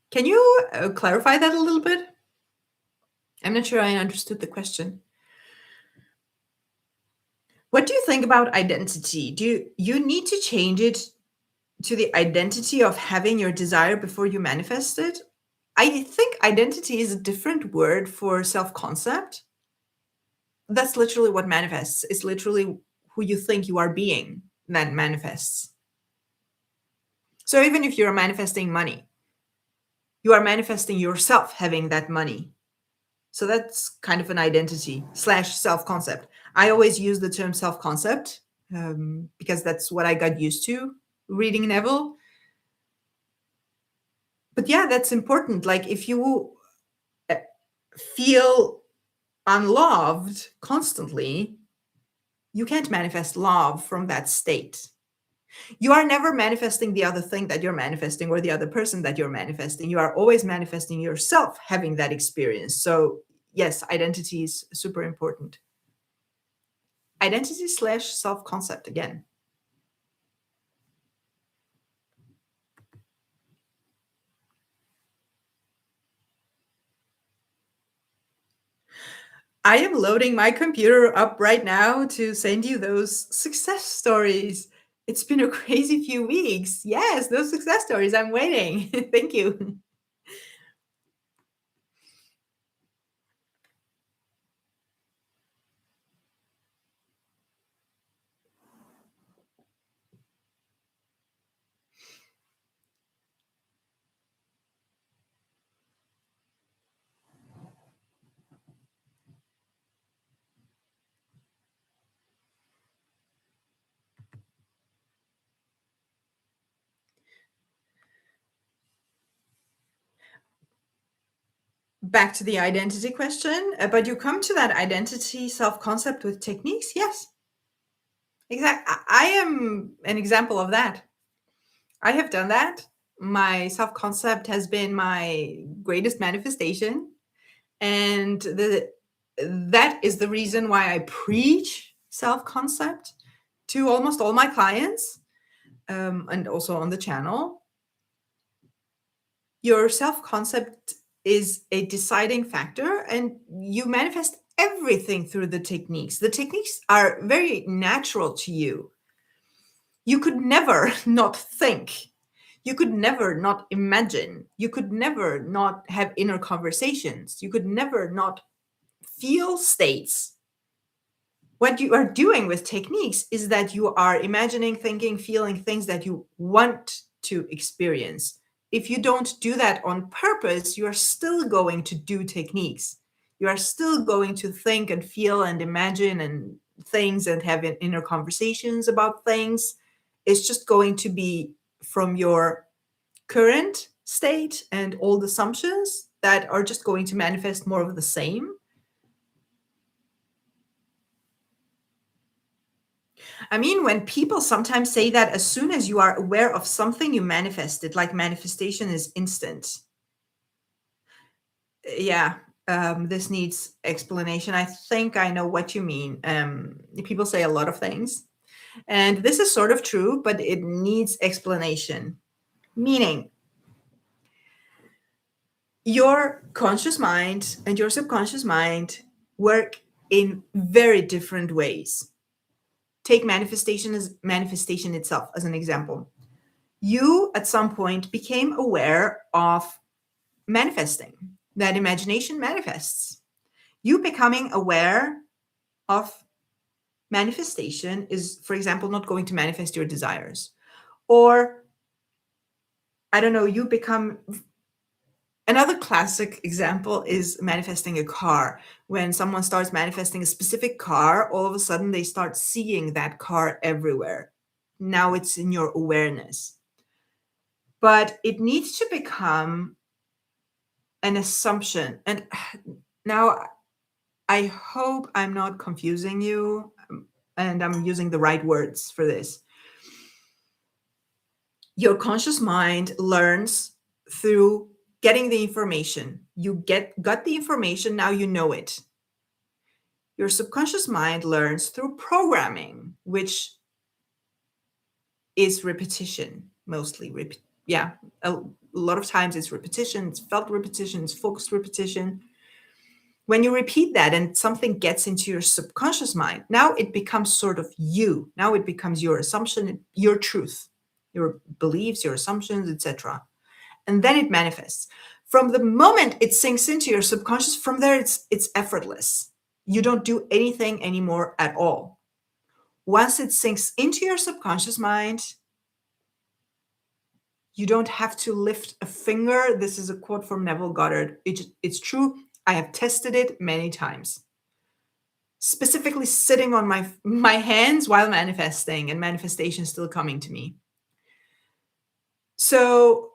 Can you clarify that a little bit? I'm not sure I understood the question. What do you think about identity? Do you need to change it to the identity of having your desire before you manifest it? I think identity is a different word for self-concept. That's literally what manifests. It's literally who you think you are being that manifests. So even if you're manifesting money, you are manifesting yourself having that money. So that's kind of an identity / self-concept. I always use the term self-concept because that's what I got used to reading Neville. But yeah, that's important. Like if you feel unloved constantly, you can't manifest love from that state. You are never manifesting the other thing that you're manifesting or the other person that you're manifesting. You are always manifesting yourself having that experience. So yes, identity is super important. Identity / self-concept again. I am loading my computer up right now to send you those success stories. It's been a crazy few weeks. Yes, those success stories. I'm waiting. Thank you. back to the identity question, but you come to that identity self-concept with techniques. Yes, exactly. I am an example of that. I have done that. My self-concept has been my greatest manifestation, and that is the reason why I preach self-concept to almost all my clients, and also on the channel. Your self-concept is a deciding factor, and you manifest everything through the techniques. The techniques are very natural to you. You could never not think. You could never not imagine. You could never not have inner conversations. You could never not feel states. What you are doing with techniques is that you are imagining, thinking, feeling things that you want to experience. If you don't do that on purpose, you are still going to do techniques. You are still going to think and feel and imagine and things and have inner conversations about things. It's just going to be from your current state and old assumptions that are just going to manifest more of the same. I mean, when people sometimes say that as soon as you are aware of something, you manifest it, like manifestation is instant. Yeah, this needs explanation. I think I know what you mean. People say a lot of things, and this is sort of true, but it needs explanation. Meaning, your conscious mind and your subconscious mind work in very different ways. Take manifestation itself as an example. You at some point became aware of manifesting, that imagination manifests. You becoming aware of manifestation is, for example, not going to manifest your desires. Or, I don't know, you become. Another classic example is manifesting a car. When someone starts manifesting a specific car, all of a sudden they start seeing that car everywhere. Now it's in your awareness. But it needs to become an assumption. And now I hope I'm not confusing you, and I'm using the right words for this. Your conscious mind learns through getting the information. You got the information, now you know it. Your subconscious mind learns through programming, which is repetition, mostly. Yeah, a lot of times it's repetition, it's felt repetition, it's focused repetition. When you repeat that and something gets into your subconscious mind, now it becomes sort of you. Now it becomes your assumption, your truth, your beliefs, your assumptions, etc. And then it manifests. From the moment it sinks into your subconscious, from there it's effortless. You don't do anything anymore at all. Once it sinks into your subconscious mind, you don't have to lift a finger. This is a quote from Neville Goddard. It's true. I have tested it many times. Specifically sitting on my hands while manifesting, and manifestation still coming to me. So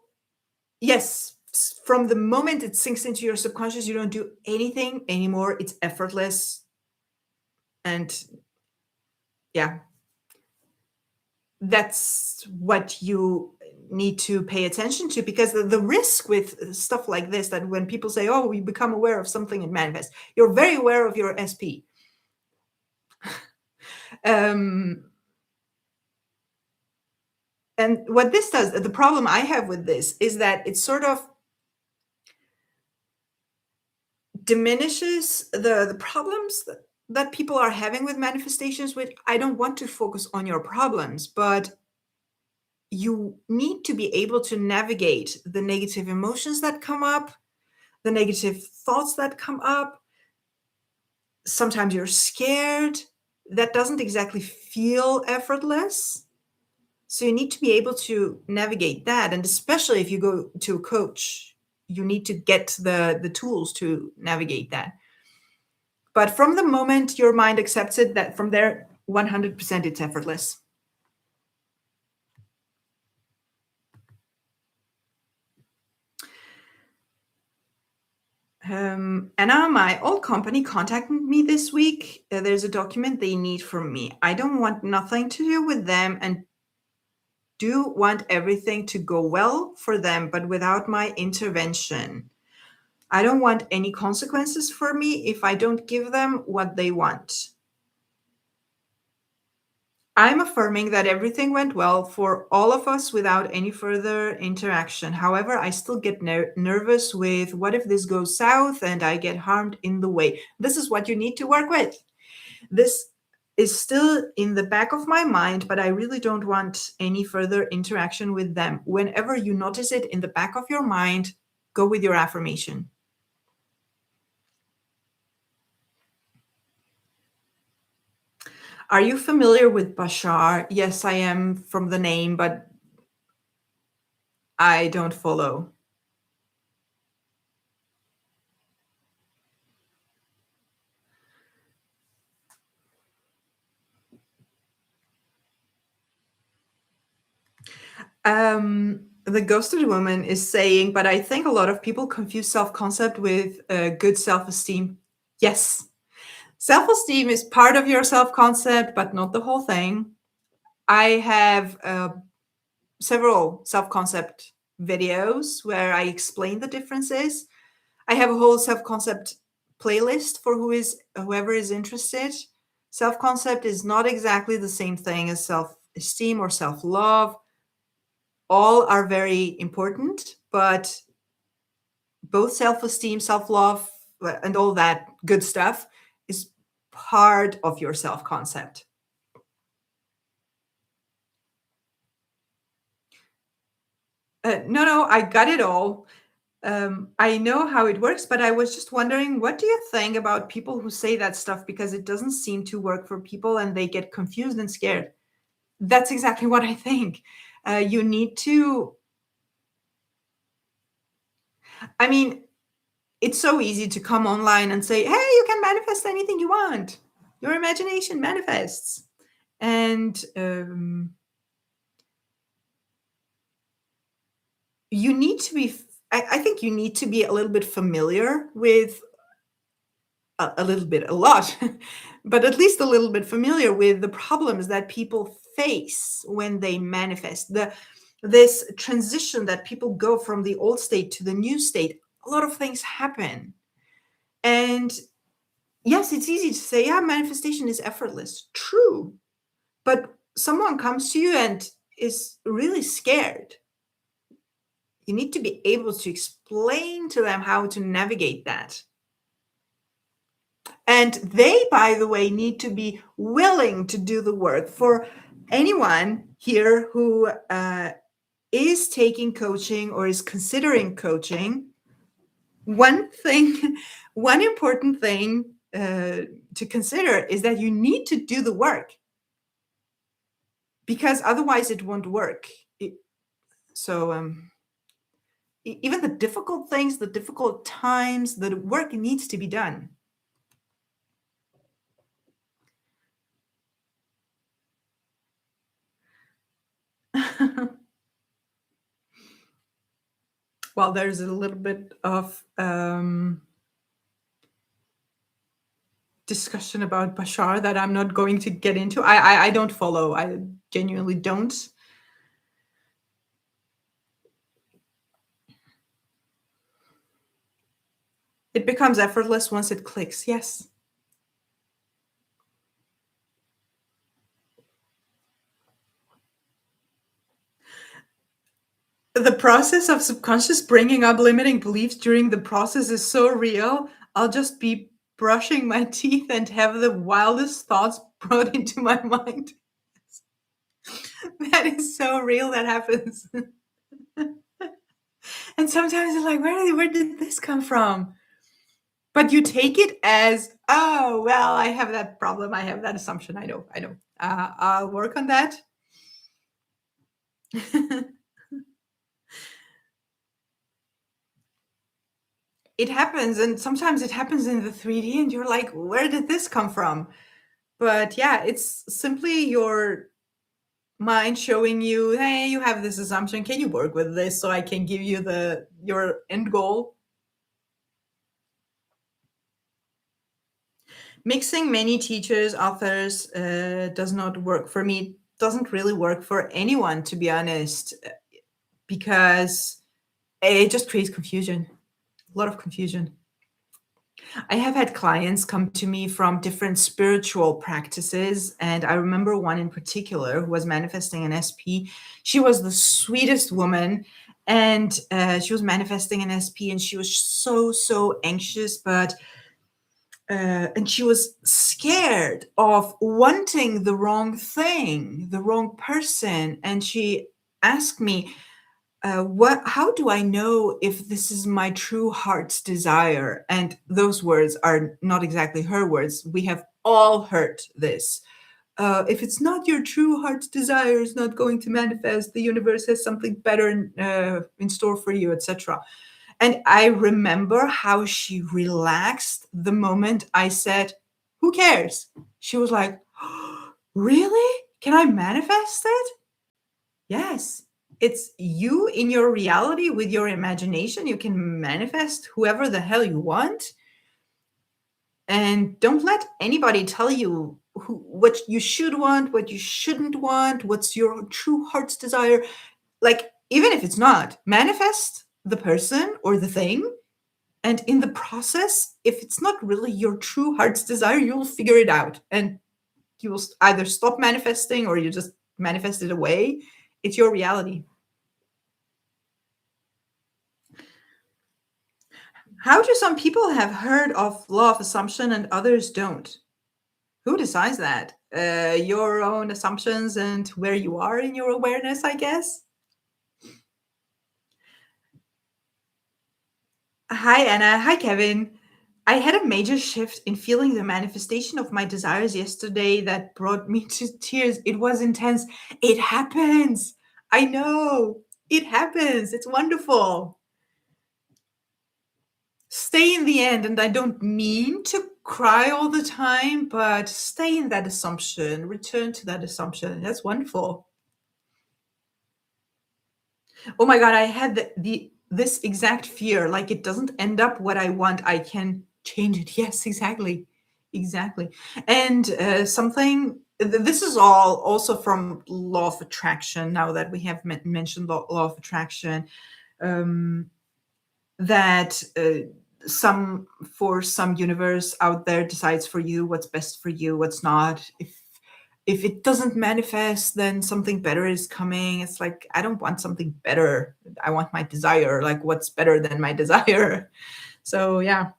yes, from the moment it sinks into your subconscious, you don't do anything anymore. It's effortless. And yeah, that's what you need to pay attention to, because the risk with stuff like this, that when people say, oh, we become aware of something and manifest, you're very aware of your SP. And what this does, the problem I have with this is that it sort of diminishes the problems that people are having with manifestations. Which I don't want to focus on your problems, but you need to be able to navigate the negative emotions that come up, the negative thoughts that come up. Sometimes you're scared. That doesn't exactly feel effortless. So you need to be able to navigate that. And especially if you go to a coach, you need to get the tools to navigate that. But from the moment your mind accepts it, that from there, 100% it's effortless. Anna, my old company contacted me this week. There's a document they need from me. I don't want nothing to do with them and do want everything to go well for them, but without my intervention. I don't want any consequences for me if I don't give them what they want. I'm affirming that everything went well for all of us without any further interaction. However, I still get nervous with what if this goes south and I get harmed in the way. This is what you need to work with. This is still in the back of my mind, but I really don't want any further interaction with them. Whenever you notice it in the back of your mind, go with your affirmation. Are you familiar with Bashar? Yes, I am from the name, but I don't follow. The ghosted woman is saying, but I think a lot of people confuse self concept with good self esteem. Yes, self esteem is part of your self concept, but not the whole thing. I have several self concept videos where I explain the differences. I have a whole self concept playlist for whoever is interested. Self concept is not exactly the same thing as self esteem or self love. All are very important, but both self esteem, self love, and all that good stuff is part of your self concept. No, I got it all. I know how it works, but I was just wondering, what do you think about people who say that stuff because it doesn't seem to work for people and they get confused and scared? That's exactly what I think. You need to, I mean, it's so easy to come online and say, hey, you can manifest anything you want. Your imagination manifests. And you need to be, I think you need to be a little bit familiar with a little bit, a lot, but at least a little bit familiar with the problems that people face when they manifest. This transition that people go from the old state to the new state, a lot of things happen. And yes, it's easy to say, yeah, manifestation is effortless. True. But someone comes to you and is really scared. You need to be able to explain to them how to navigate that. And they, by the way, need to be willing to do the work. For anyone here who is taking coaching or is considering coaching, one thing, one important thing to consider is that you need to do the work because otherwise it won't work. So even the difficult things, the difficult times, the work needs to be done. Well, there's a little bit of discussion about Bashar that I'm not going to get into. I don't follow. I genuinely don't. It becomes effortless once it clicks. Yes. The process of subconscious bringing up limiting beliefs during the process is so real. I'll just be brushing my teeth and have the wildest thoughts brought into my mind. That is so real. That happens. And sometimes it's like, where did this come from? But you take it as, oh, well, I have that problem. I have that assumption. I know. I'll work on that. It happens. And sometimes it happens in the 3D, and you're like, where did this come from? But yeah, it's simply your mind showing you, hey, you have this assumption. Can you work with this so I can give you your end goal? Mixing many teachers, authors does not work for me. Doesn't really work for anyone, to be honest, because it just creates confusion, a lot of confusion. I have had clients come to me from different spiritual practices, and I remember one in particular who was manifesting an SP. She was the sweetest woman, and she was manifesting an SP, and she was so anxious, but and she was scared of wanting the wrong thing, the wrong person, and she asked me, what how do I know if this is my true heart's desire? And those words are not exactly her words. We have all heard this. If it's not your true heart's desire, it's not going to manifest. The universe has something better in store for you, etc. And I remember how she relaxed the moment I said, "Who cares?" She was like, "Really? Can I manifest it?" Yes. It's you in your reality with your imagination. You can manifest whoever the hell you want. And don't let anybody tell you what you should want, what you shouldn't want, what's your true heart's desire. Like, even if it's not, manifest the person or the thing. And in the process, if it's not really your true heart's desire, you'll figure it out. And you will either stop manifesting or you just manifest it away. It's your reality. How do some people have heard of law of assumption and others don't? Who decides that? Your own assumptions and where you are in your awareness, I guess. Hi, Anna. Hi, Kevin. I had a major shift in feeling the manifestation of my desires yesterday that brought me to tears. It was intense. It happens. I know. It happens. It's wonderful. Stay in the end, and I don't mean to cry all the time, but stay in that assumption, return to that assumption. That's wonderful. Oh my god, I had the this exact fear, like it doesn't end up what I want, I can change it. Yes, exactly. Exactly. And something this is all also from law of attraction, now that we have mentioned law of attraction. um, that some for some universe out there decides for you what's best for you, what's not. If it doesn't manifest, then something better is coming. It's like, I don't want something better, I want my desire. Like, what's better than my desire? So yeah.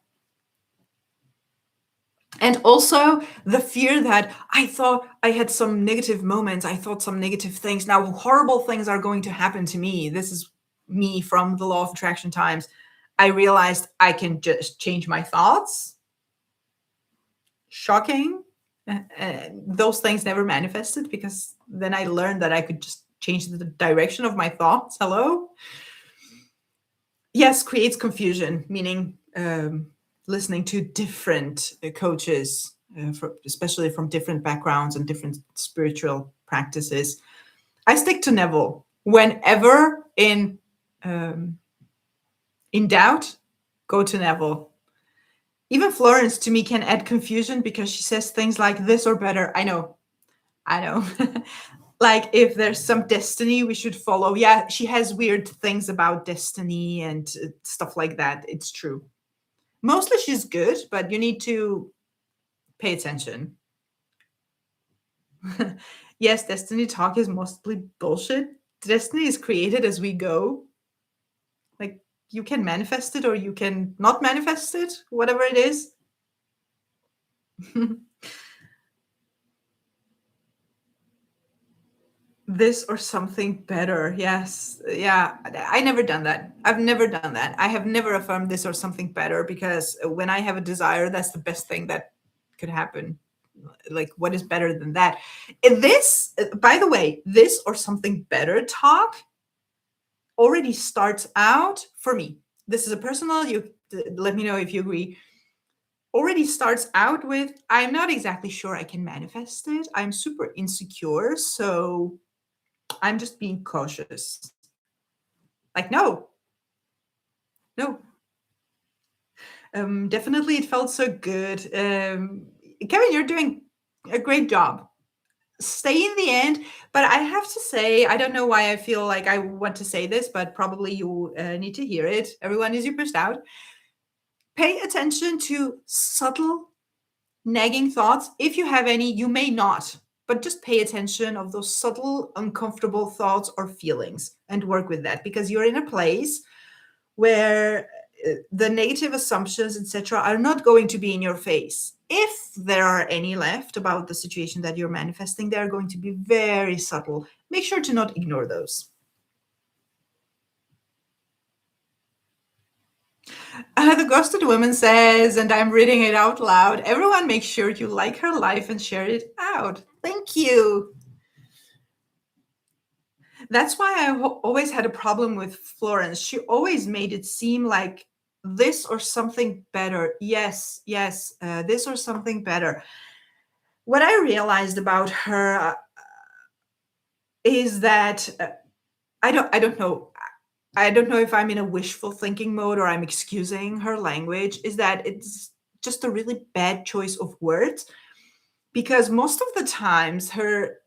And also the fear that I thought I had some negative moments, I thought some negative things, now horrible things are going to happen to me. This is me from the law of attraction times. I realized I can just change my thoughts. Shocking. Those things never manifested because then I learned that I could just change the direction of my thoughts. Hello? Yes, creates confusion, meaning listening to different coaches, especially from different backgrounds and different spiritual practices. I stick to Neville. Whenever in doubt, go to Neville. Even Florence to me can add confusion because she says things like this or better. I know. Like, if there's some destiny we should follow. Yeah, she has weird things about destiny and stuff like that. It's true. Mostly she's good, but you need to pay attention. Yes, destiny talk is mostly bullshit. Destiny is created as we go. Like, you can manifest it or you can not manifest it, whatever it is. This or something better. Yes. Yeah. I never done that. I've never done that. I have never affirmed this or something better, because when I have a desire, that's the best thing that could happen. Like, what is better than that? This, by the way, this or something better talk already starts out for me. This is a personal, you let me know if you agree. Already starts out with, I'm not exactly sure I can manifest it. I'm super insecure. So I'm just being cautious. Like, no, no. Definitely, it felt so good. Kevin, you're doing a great job. Stay in the end, but I have to say, I don't know why I feel like I want to say this, but probably you need to hear it. Everyone is your out. Pay attention to subtle nagging thoughts. If you have any, you may not, but just pay attention of those subtle uncomfortable thoughts or feelings and work with that, because you're in a place where the negative assumptions, etc., are not going to be in your face. If there are any left about the situation that you're manifesting, they're going to be very subtle. Make sure to not ignore those. The ghosted woman says, and I'm reading it out loud, everyone make sure you like her life and share it out. Thank you. That's why I always had a problem with Florence. She always made it seem like this or something better. Yes, yes, this or something better. What I realized about her is that I don't know. I don't know if I'm in a wishful thinking mode or I'm excusing her language. Is that it's just a really bad choice of words, because most of the times her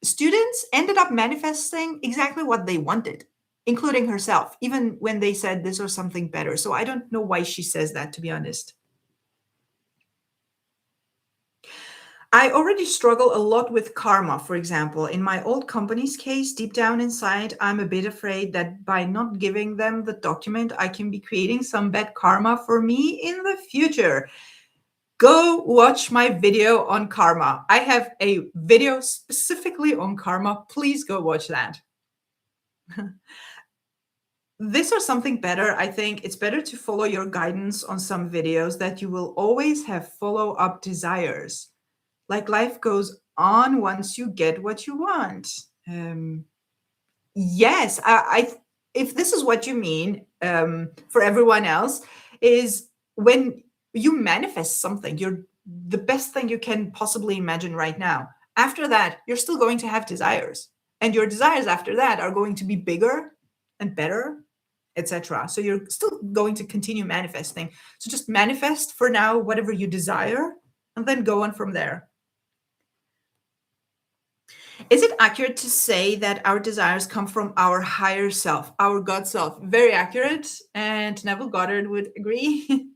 students ended up manifesting exactly what they wanted, including herself, even when they said this or something better. So I don't know why she says that, to be honest. I already struggle a lot with karma, for example. In my old company's case, deep down inside, I'm a bit afraid that by not giving them the document, I can be creating some bad karma for me in the future. Go watch my video on karma. I have a video specifically on karma. Please go watch that. This or something better, I think it's better to follow your guidance on some videos that you will always have follow-up desires. Like life goes on once you get what you want. Yes, if this is what you mean, for everyone else, is when you manifest something, you're the best thing you can possibly imagine right now. After that, you're still going to have desires, and your desires after that are going to be bigger and better, etc. So you're still going to continue manifesting. So just manifest for now whatever you desire, and then go on from there. Is it accurate to say that our desires come from our higher self, our God self? Very accurate, and Neville Goddard would agree.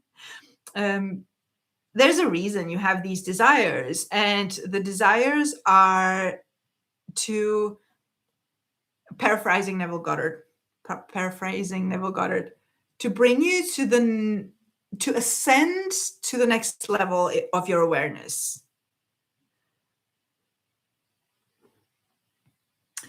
There's a reason you have these desires, and the desires are to, paraphrasing Neville Goddard, to bring you to ascend to the next level of your awareness.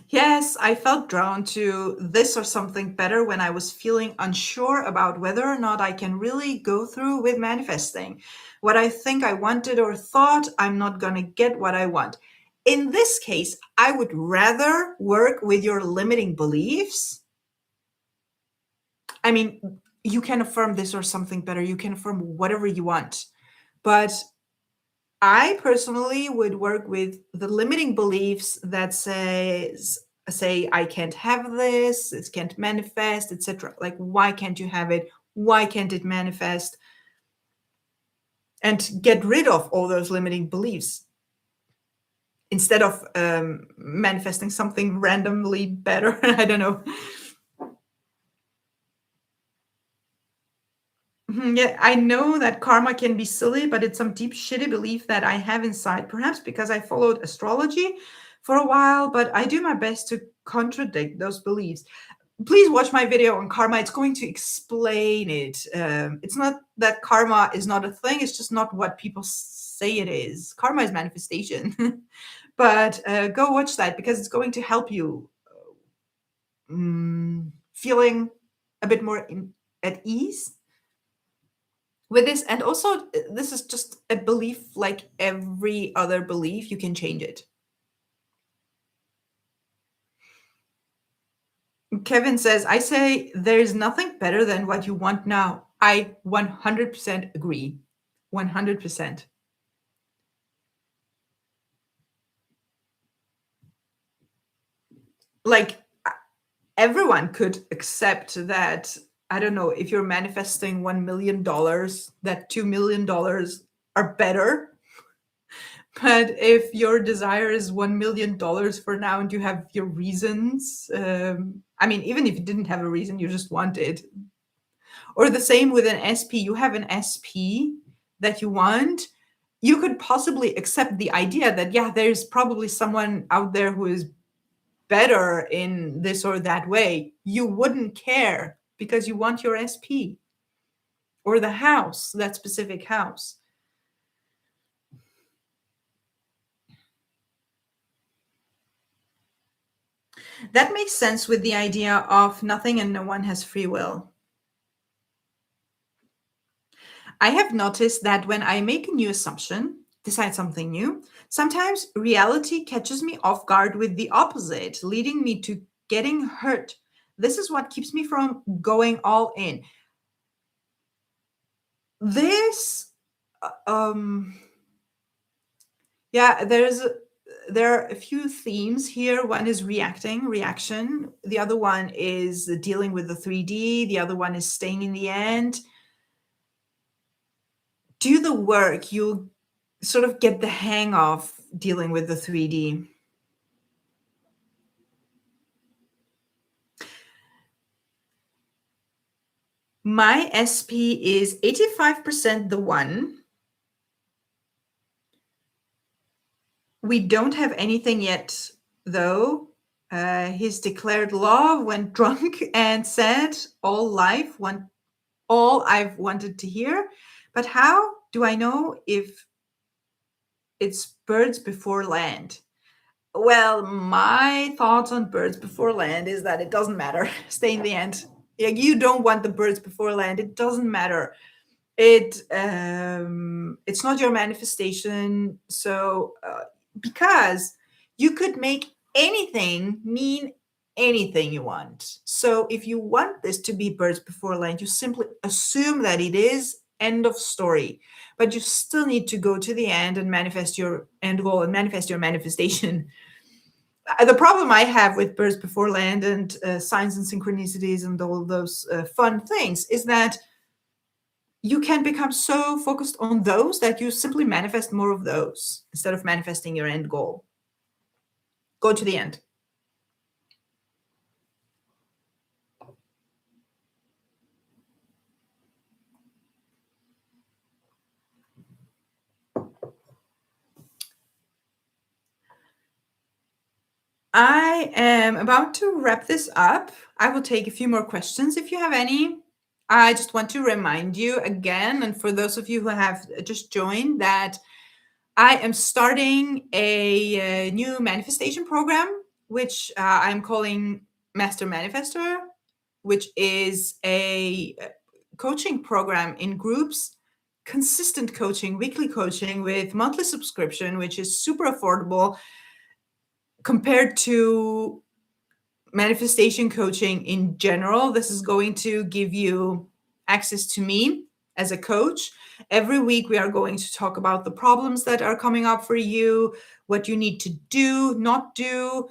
Yes, I felt drawn to this or something better when I was feeling unsure about whether or not I can really go through with manifesting. What I think I wanted or thought, I'm not going to get what I want. In this case, I would rather work with your limiting beliefs. I mean, you can affirm this or something better. You can affirm whatever you want. But I personally would work with the limiting beliefs that say I can't have this, it can't manifest, etc. Like, why can't you have it? Why can't it manifest? And get rid of all those limiting beliefs instead of manifesting something randomly better. I don't know. Yeah, I know that karma can be silly, but it's some deep shitty belief that I have inside. Perhaps because I followed astrology for a while, but I do my best to contradict those beliefs. Please watch my video on karma. It's going to explain it. It's not that karma is not a thing. It's just not what people say it is. Karma is manifestation. But go watch that, because it's going to help you feeling a bit more at ease with this. And also, this is just a belief like every other belief. You can change it. Kevin says, I say there's nothing better than what you want now. I 100% agree. 100%. Like, everyone could accept that, I don't know, if you're manifesting $1 million, that $2 million are better. But if your desire is $1 million for now and you have your reasons, I mean, even if you didn't have a reason, you just want it. Or the same with an SP, you have an SP that you want. You could possibly accept the idea that, yeah, there's probably someone out there who is better in this or that way. You wouldn't care because you want your SP or the house, that specific house. That makes sense with the idea of nothing and no one has free will. I have noticed that when I make a new assumption, decide something new, sometimes reality catches me off guard with the opposite, leading me to getting hurt. This is what keeps me from going all in. This, um, yeah, there are a few themes here. One is reaction. The other one is dealing with the 3D. The other one is staying in the end. Do the work, you'll sort of get the hang of dealing with the 3D. My SP is 85% the one. We don't have anything yet, though. He's declared love, went drunk, and said, all I've wanted to hear. But how do I know if it's birds before land? Well, my thoughts on birds before land is that it doesn't matter. Stay in the end. Yeah, you don't want the birds before land. It doesn't matter. It's not your manifestation. So because you could make anything mean anything you want. So if you want this to be birds before land, you simply assume that it is. End of story. But you still need to go to the end and manifest your end goal and manifest your manifestation. The problem I have with birds before land and signs and synchronicities and all those fun things is that you can become so focused on those that you simply manifest more of those instead of manifesting your end goal. Go to the end. I am about to wrap this up. I will take a few more questions if you have any. I just want to remind you again, and for those of you who have just joined, that I am starting a new manifestation program, which I'm calling Master Manifestor, which is a coaching program in groups, consistent coaching, weekly coaching with monthly subscription, which is super affordable compared to manifestation coaching in general. This is going to give you access to me as a coach. Every week, we are going to talk about the problems that are coming up for you, what you need to do, not do,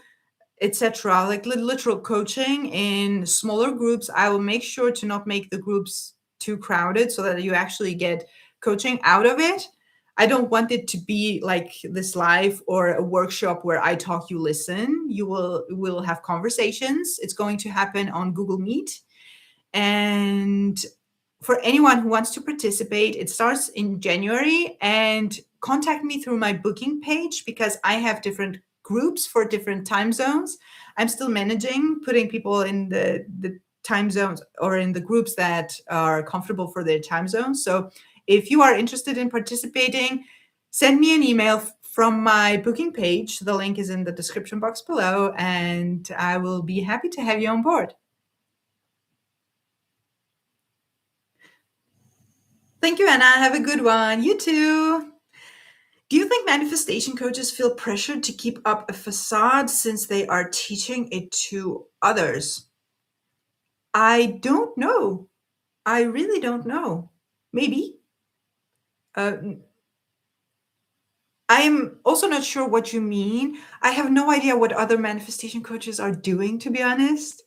etc. Like literal coaching in smaller groups. I will make sure to not make the groups too crowded so that you actually get coaching out of it. I don't want it to be like this live or a workshop where I talk, you listen. Will have conversations. It's going to happen on Google Meet. And for anyone who wants to participate, it starts in January, and contact me through my booking page because I have different groups for different time zones. I'm still managing putting people in the time zones or in the groups that are comfortable for their time zones. So if you are interested in participating, send me an email from my booking page. The link is in the description box below, and I will be happy to have you on board. Thank you, Anna. Have a good one. You too. Do you think manifestation coaches feel pressured to keep up a facade since they are teaching it to others? I don't know. I really don't know. Maybe. Uh, I am also not sure what you mean. I have no idea what other manifestation coaches are doing, to be honest.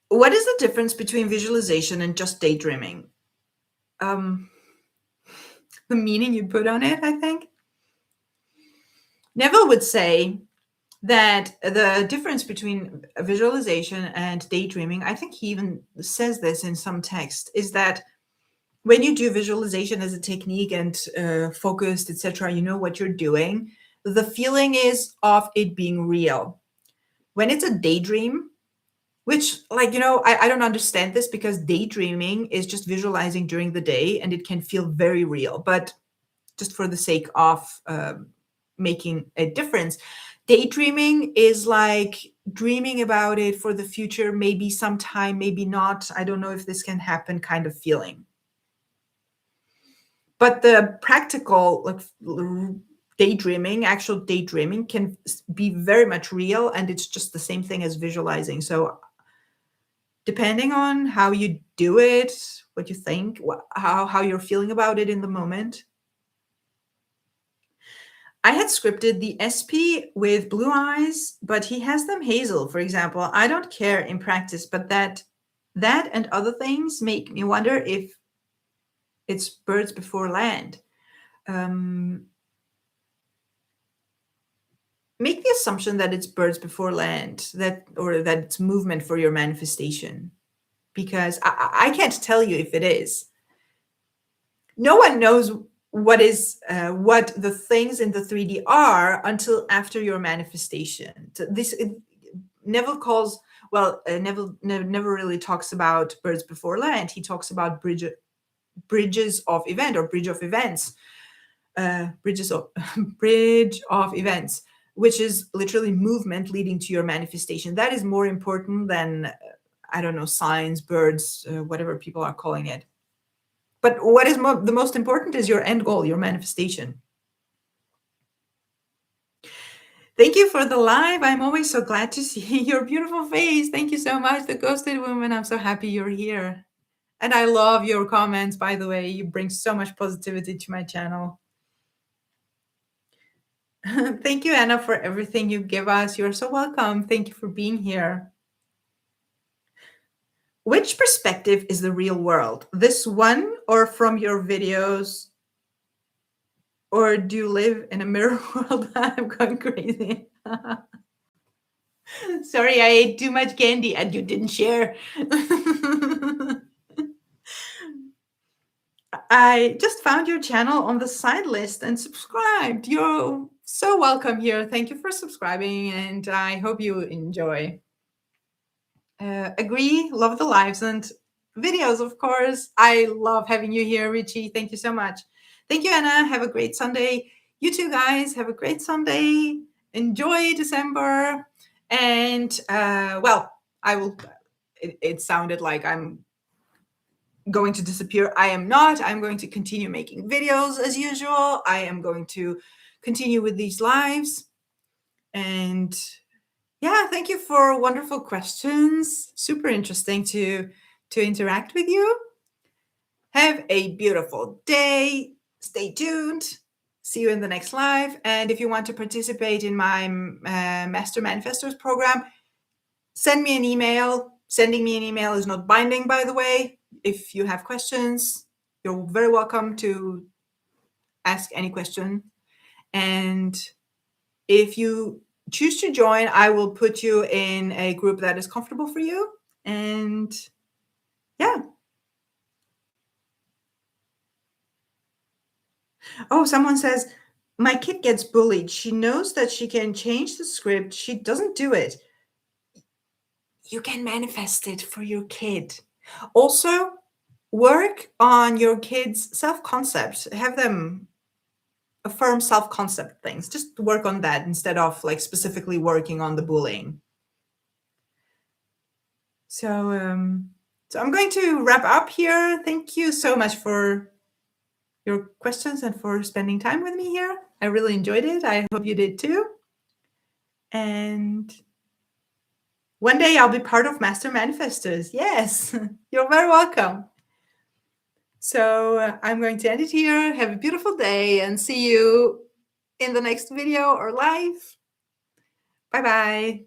What is the difference between visualization and just daydreaming? the meaning you put on it, I think. Neville would say that the difference between visualization and daydreaming, I think he even says this in some text, is that when you do visualization as a technique and focused, etc., you know what you're doing. The feeling is of it being real. When it's a daydream, which, like, I don't understand this, because daydreaming is just visualizing during the day and it can feel very real. But just for the sake of making a difference, daydreaming is like dreaming about it for the future, maybe sometime, maybe not. I don't know if this can happen kind of feeling. But the practical, like, daydreaming, actual daydreaming, can be very much real, and it's just the same thing as visualizing. So depending on how you do it, what you think, how you're feeling about it in the moment. I had scripted the SP with blue eyes, but he has them hazel, for example. I don't care in practice, but that and other things make me wonder if it's birds before land. Make the assumption that it's birds before land, or that it's movement for your manifestation, because I can't tell you if it is. No one knows what the things in the 3D are until after your manifestation. So Neville calls, Neville never really talks about birds before land. He talks about bridges of event, or bridge of events, bridge of events, which is literally movement leading to your manifestation. That is more important than, I don't know, signs, birds, whatever people are calling it. But what is the most important is your end goal, your manifestation. Thank you for the live. I'm always so glad to see your beautiful face. Thank you so much, the Ghosted Woman. I'm so happy you're here. And I love your comments, by the way. You bring so much positivity to my channel. Thank you, Anna, for everything you give us. You're so welcome. Thank you for being here. Which perspective is the real world? This one, or from your videos? Or do you live in a mirror world? I'm going crazy. Sorry, I ate too much candy and you didn't share. I just found your channel on the side list and subscribed. You're so welcome here. Thank you for subscribing, and I hope you enjoy. Agree, love the lives and videos, of course. I love having you here, Richie. Thank you so much. Thank you, Anna. Have a great Sunday. You too, guys. Have a great Sunday. Enjoy December. And, I will. It sounded like I'm going to disappear. I am not. I'm going to continue making videos as usual. I am going to continue with these lives. And yeah, thank you for wonderful questions. Super interesting to interact with you. Have a beautiful day. Stay tuned. See you in the next live. And if you want to participate in my Master Manifestors program, send me an email. Sending me an email is not binding, by the way. If you have questions, you're very welcome to ask any question. And if you choose to join, I will put you in a group that is comfortable for you. And yeah. Oh, someone says, my kid gets bullied. She knows that she can change the script. She doesn't do it. You can manifest it for your kid. Also, work on your kids' self-concept. Have them affirm self-concept things. Just work on that instead of like specifically working on the bullying. So I'm going to wrap up here. Thank you so much for your questions and for spending time with me here. I really enjoyed it. I hope you did too. And one day I'll be part of Master Manifestors. Yes, you're very welcome. So I'm going to end it here. Have a beautiful day and see you in the next video or live. Bye-bye.